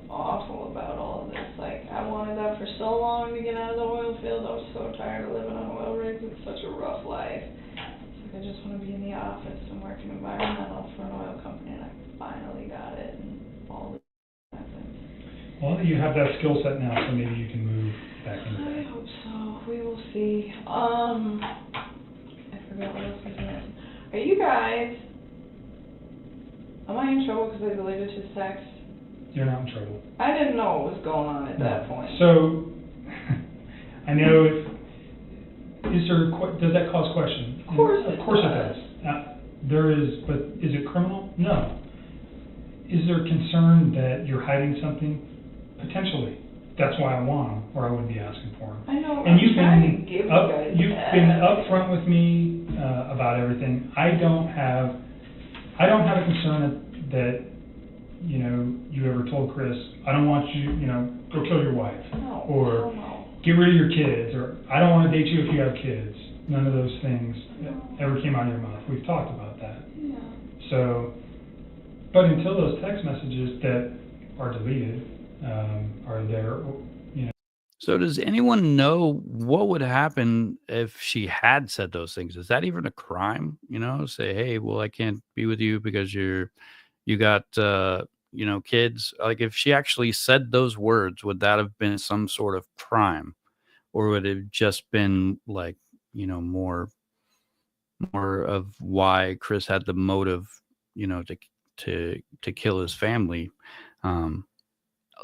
awful about all of this. Like, I wanted that for so long to get out of the oil field. I was so tired of living on oil rigs. It's such a rough life. It's like I just want to be in the office and working environmental for an oil company, and I finally got it, and all the things. Well, you have that skill set now, so maybe you can move back into I that. hope so. We will see. I forgot what else was in. Are you guys, am I in trouble because I deleted his text? You're not in trouble. I didn't know what was going on at that point. So, I know does that cause question? Of course it Of course it does. does. But is it criminal? No. Is there concern that you're hiding something? Potentially. That's why I want them, or I wouldn't be asking for them. I know, And I'm you've trying to been give you guys you've that. been upfront with me about everything. I don't have a concern that you ever told Chris, I don't want you, go kill your wife, No, or no. get rid of your kids, or I don't want to date you if you have kids. None of those things ever came out of your mouth. We've talked about that. Yeah. So, but until those text messages that are deleted are there, So does anyone know what would happen if she had said those things? Is that even a crime? Say, hey, well, I can't be with you because you got, kids. Like, if she actually said those words, would that have been some sort of crime? Or would it have just been like, more of why Chris had the motive, to kill his family?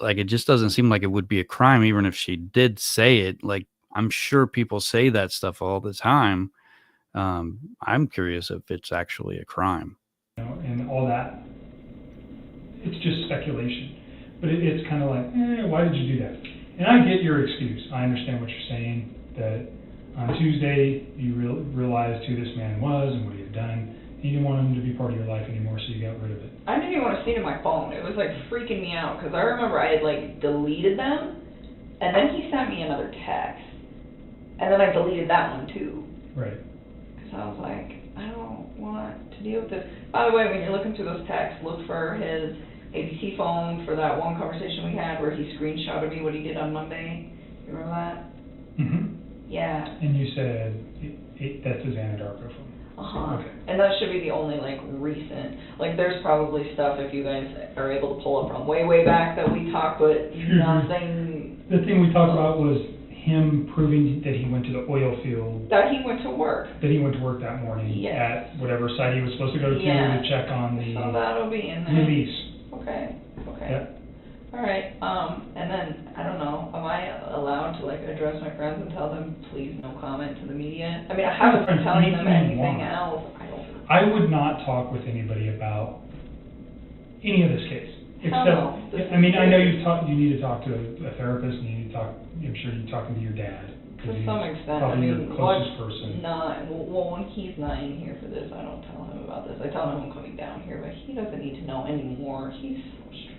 Like, it just doesn't seem like it would be a crime, even if she did say it. Like, I'm sure people say that stuff all the time. I'm curious if it's actually a crime. and all that. It's just speculation. But it's kind of like, why did you do that? And I get your excuse. I understand what you're saying, that on Tuesday you realized who this man was and what he had done. You didn't want him to be part of your life anymore, so you got rid of it. I didn't even want to see it in my phone. It was like freaking me out because I remember I had like deleted them, and then he sent me another text, and then I deleted that one too. Right. Because I was like, I don't want to deal with this. By the way, when you're looking through those texts, look for his ABC phone for that one conversation we had where he screenshotted me what he did on Monday. You remember that? Mm-hmm. Yeah. And you said that's his Anadarko phone. Okay. And that should be the only, like, recent, like, there's probably stuff if you guys are able to pull up from way, way back that we talked, but nothing The thing we talked about was him proving that he went to the oil field, that he went to work. that he went to work that morning Yes. at whatever site he was supposed to go to Yeah. check on the So that'll be in there. release. Okay, okay. Yep. All right, and then, I don't know, am I allowed to, like, address my friends and tell them, please no comment to the media? I mean, I haven't been telling them anything else. I would not talk with anybody about any of this case. Hell no. Except, I mean, I know you need to talk to a therapist, and you need to talk, I'm sure you're talking to your dad. 'Cause To he's some extent, I probably your mean, closest what's person. not, well, when he's not in here for this, I don't tell him about this. I tell him I'm coming down here, but he doesn't need to know anymore. He's so stressed.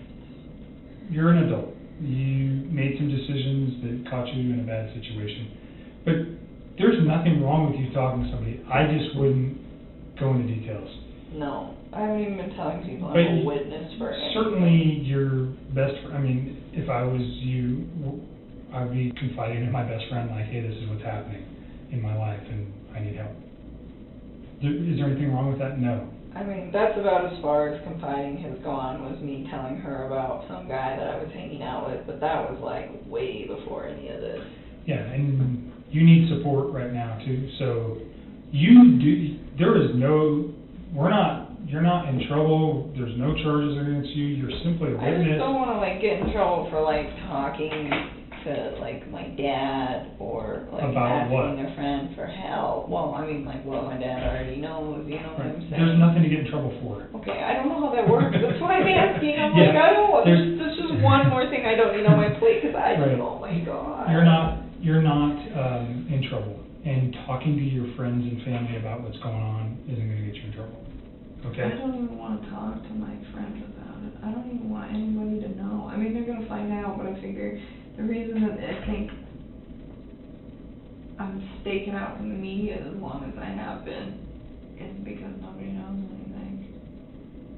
You're an adult. You made some decisions that caught you in a bad situation. But there's nothing wrong with you talking to somebody. I just wouldn't go into details. No, I haven't even been telling people But I'm a witness for anything. certainly your best, I mean, if I was you, I'd be confiding in my best friend, like, hey, this is what's happening in my life, and I need help. Is there anything wrong with that? No. I mean, that's about as far as confiding has gone, was me telling her about some guy that I was hanging out with, but that was like way before any of this. Yeah, and you need support right now too, so you're not in trouble, there's no charges against you, you're simply a I just witness. don't wanna like get in trouble for like talking to like my dad or like About what? asking a friend for help. Well, I mean like what my dad already knows, you know what I'm saying? There's nothing to get in trouble for. Okay, I don't know how that works, that's why I'm asking, I'm Yeah, like, I don't want, there's- there's just one more thing I don't need on my plate, cause I Right. just, oh my god. You're not in trouble, and talking to your friends and family about what's going on isn't gonna get you in trouble, okay? I don't even wanna talk to my friends about it. I don't even want anybody to know. I mean, they're gonna find out, but I figure the reason that I think I'm staking out from the media as long as I have been is because nobody knows anything.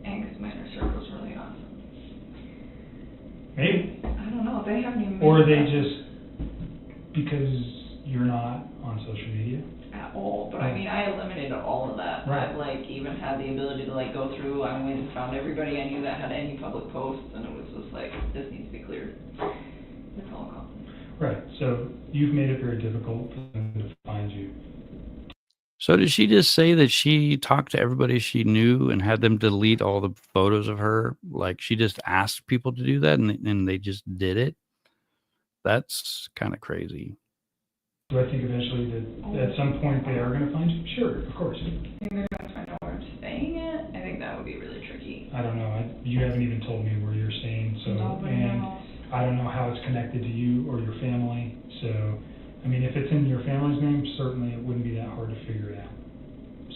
And 'cause my inner circle's really awesome. Maybe, I don't know, they haven't even. or made they that just, because you're not on social media. At all, but I mean, I eliminated all of that. Right. I've like even had the ability to like go through, I went and found everybody I knew that had any public posts, and it was just like, this needs to be cleared. It's all gone. Right, so you've made it very difficult for them to find you. So did she just say that she talked to everybody she knew and had them delete all the photos of her? Like she just asked people to do that and they just did it? That's kind of crazy. Do I think eventually that at some point they are gonna find you? Sure, of course. I think they're gonna find out where I'm staying at. I think that would be really tricky. I don't know, you haven't even told me where you're staying, so, Nobody and knows. I don't know how it's connected to you or your family, so, I mean, if it's in your family's name, certainly it wouldn't be that hard to figure it out.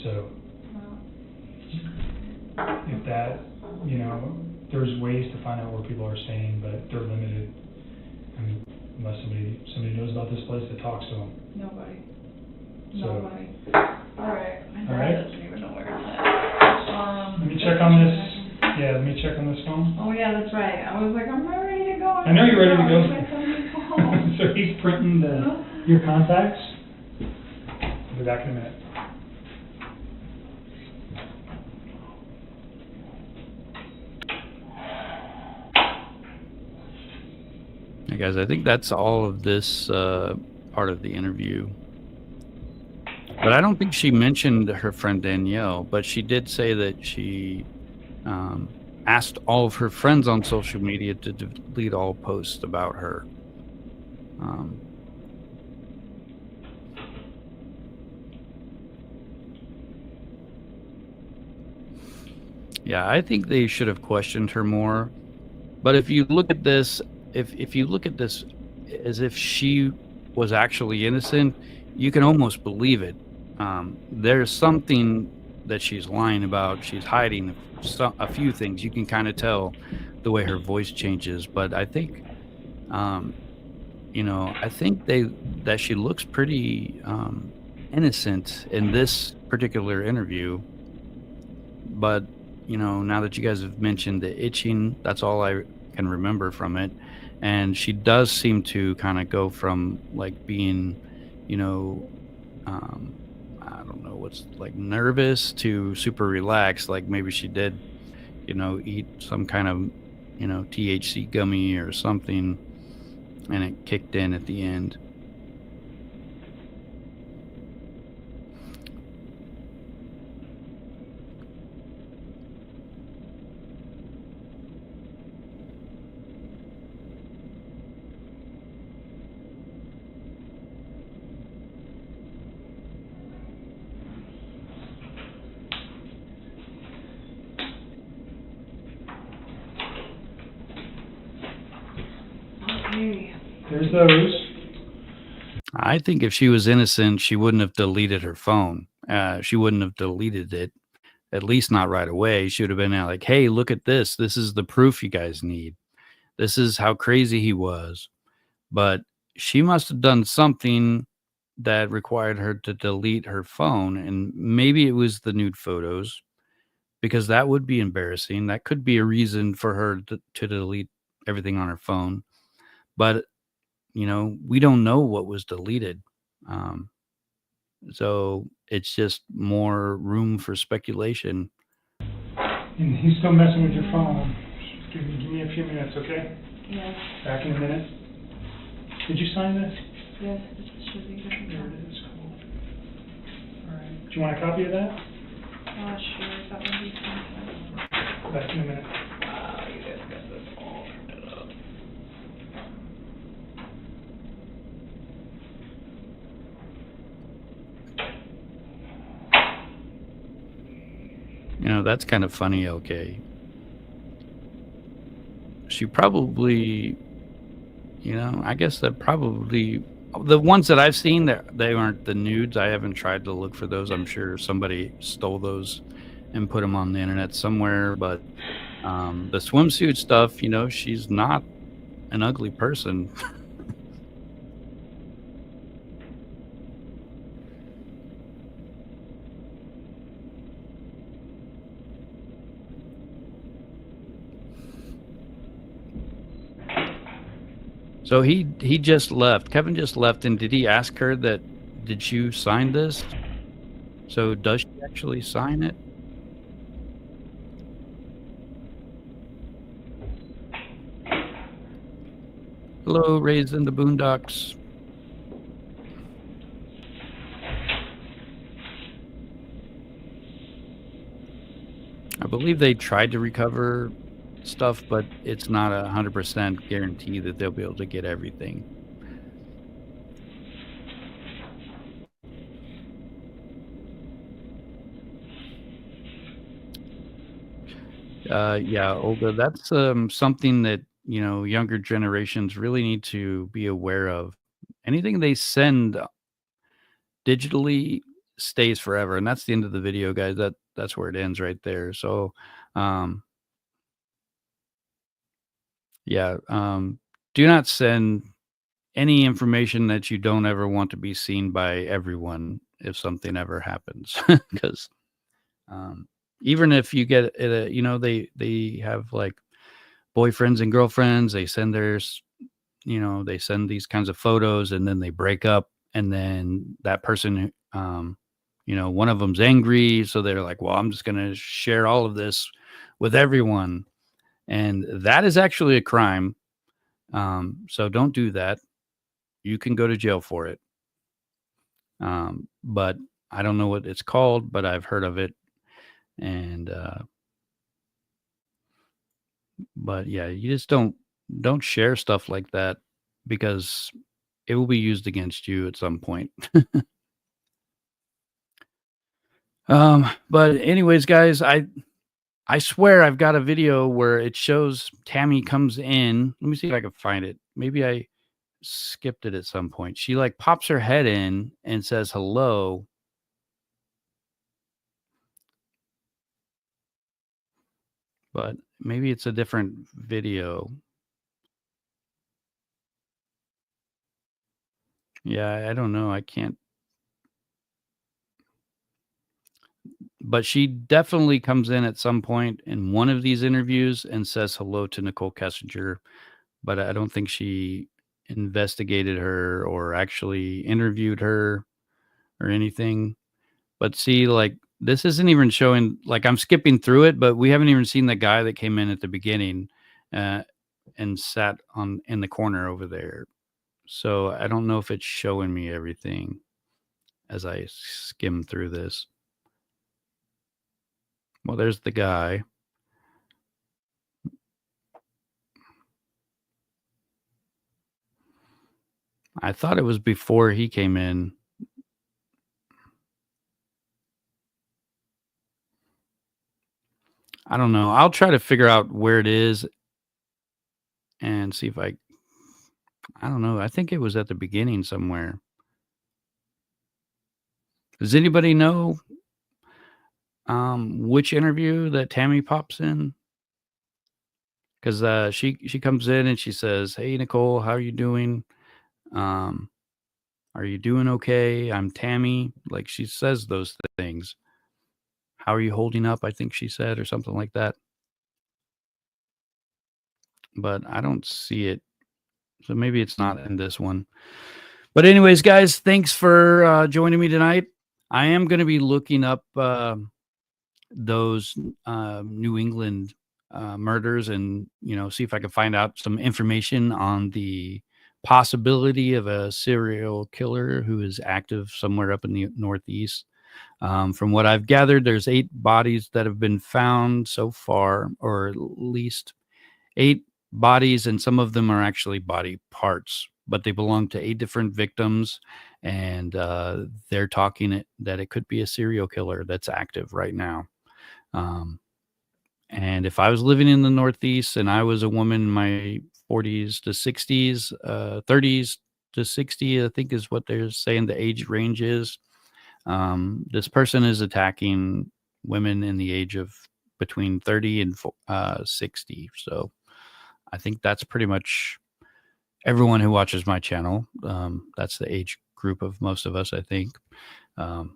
So, if that, there's ways to find out where people are staying, but they're limited. I mean, unless somebody knows about this place that talks to them. Nobody. So- Nobody. Alright. All right. I don't even know where it's at. Let me check on this, let me check on this phone. Oh, yeah, that's right. I was like, I'm ready to go. I know you're ready to go. I was like, somebody called. So he's printing your contacts. I'll be back in a minute. Hey guys, I think that's all of this part of the interview. But I don't think she mentioned her friend Danielle, but she did say that she asked all of her friends on social media to delete all posts about her. Yeah, I think they should have questioned her more. But if you look at this, if you look at this as if she was actually innocent, you can almost believe it. There's something that she's lying about. She's hiding a few things. You can kind of tell the way her voice changes. But I think, I think that she looks pretty innocent in this particular interview. But now that you guys have mentioned the itching, that's all I can remember from it. And she does seem to kind of go from like being, I don't know what's like nervous to super relaxed. Like maybe she did, eat some kind of, THC gummy or something, and it kicked in at the end. Okay. There's those. I think if she was innocent, she wouldn't have deleted her phone. She wouldn't have deleted it, at least not right away. She would have been like, hey, look at this. This is the proof you guys need. This is how crazy he was. But she must have done something that required her to delete her phone. And maybe it was the nude photos, because that would be embarrassing. That could be a reason for her to delete everything on her phone. But, we don't know what was deleted. Um, so it's just more room for speculation. And he's still messing with your phone. Give me a few minutes, okay? Yes, Back in a minute. Did you sign this? yes, it should be good. There it is, cool. All right. Do you want a copy of that? Sure, that would be fine. Back in a minute. Wow, you guys got this all printed up. That's kind of funny. Okay. She probably, I guess that probably the ones that I've seen, they aren't the nudes. I haven't tried to look for those. I'm sure somebody stole those and put them on the internet somewhere. But the swimsuit stuff, she's not an ugly person. So he just left. Kevin just left, and did he ask her that? Did you sign this? So does she actually sign it? Hello, raised in the boondocks. I believe they tried to recover stuff, but it's not 100% guarantee that they'll be able to get everything. Yeah, Olga, that's something that younger generations really need to be aware of. Anything they send digitally stays forever, and that's the end of the video, guys. That's where it ends right there. So, um, yeah, do not send any information that you don't ever want to be seen by everyone if something ever happens, because even if you get it, they have like boyfriends and girlfriends. They send they send these kinds of photos, and then they break up, and then that person, one of them's angry, so they're like, well, I'm just going to share all of this with everyone, and that is actually a crime. So don't do that. You can go to jail for it. But I don't know what it's called, but I've heard of it. And but yeah, you just don't share stuff like that, because it will be used against you at some point. But anyways, guys, I swear I've got a video where it shows Tammy comes in. Let me see if I can find it. Maybe I skipped it at some point. She like pops her head in and says hello. But maybe it's a different video. Yeah, I don't know. I can't. But she definitely comes in at some point in one of these interviews and says hello to Nichol Kessinger. But I don't think she investigated her or actually interviewed her or anything. But see, like, this isn't even showing, like, I'm skipping through it, but we haven't even seen the guy that came in at the beginning uh, and sat in the corner over there. So I don't know if it's showing me everything as I skim through this. Well, there's the guy. I thought it was before he came in. I don't know. I'll try to figure out where it is and see if I don't know. I think it was at the beginning somewhere. Does anybody know which interview that Tammy pops in? Because she comes in and she says, "Hey Nicole, how are you doing? Um, are you doing okay? I'm Tammy." Like, she says those things. How are you holding up? I think she said, or something like that. But I don't see it. So maybe it's not in this one. But anyways, guys, thanks for joining me tonight. I am going to be looking up those New England murders, and see if I can find out some information on the possibility of a serial killer who is active somewhere up in the Northeast. From what I've gathered, there's 8 bodies that have been found so far, or at least 8 bodies, and some of them are actually body parts, but they belong to 8 different victims, and they're talking that it could be a serial killer that's active right now. And if I was living in the Northeast and I was a woman in my 40s to 60s, 30s to 60, I think is what they're saying the age range is. This person is attacking women in the age of between 30 and 60. So I think that's pretty much everyone who watches my channel. That's the age group of most of us, I think. But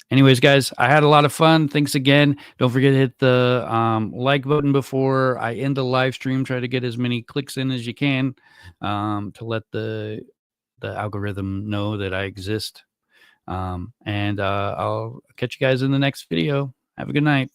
anyways, guys, I had a lot of fun. Thanks again. Don't forget to hit the like button before I end the live stream. Try to get as many clicks in as you can to let the algorithm know that I exist. And I'll catch you guys in the next video. Have a good night.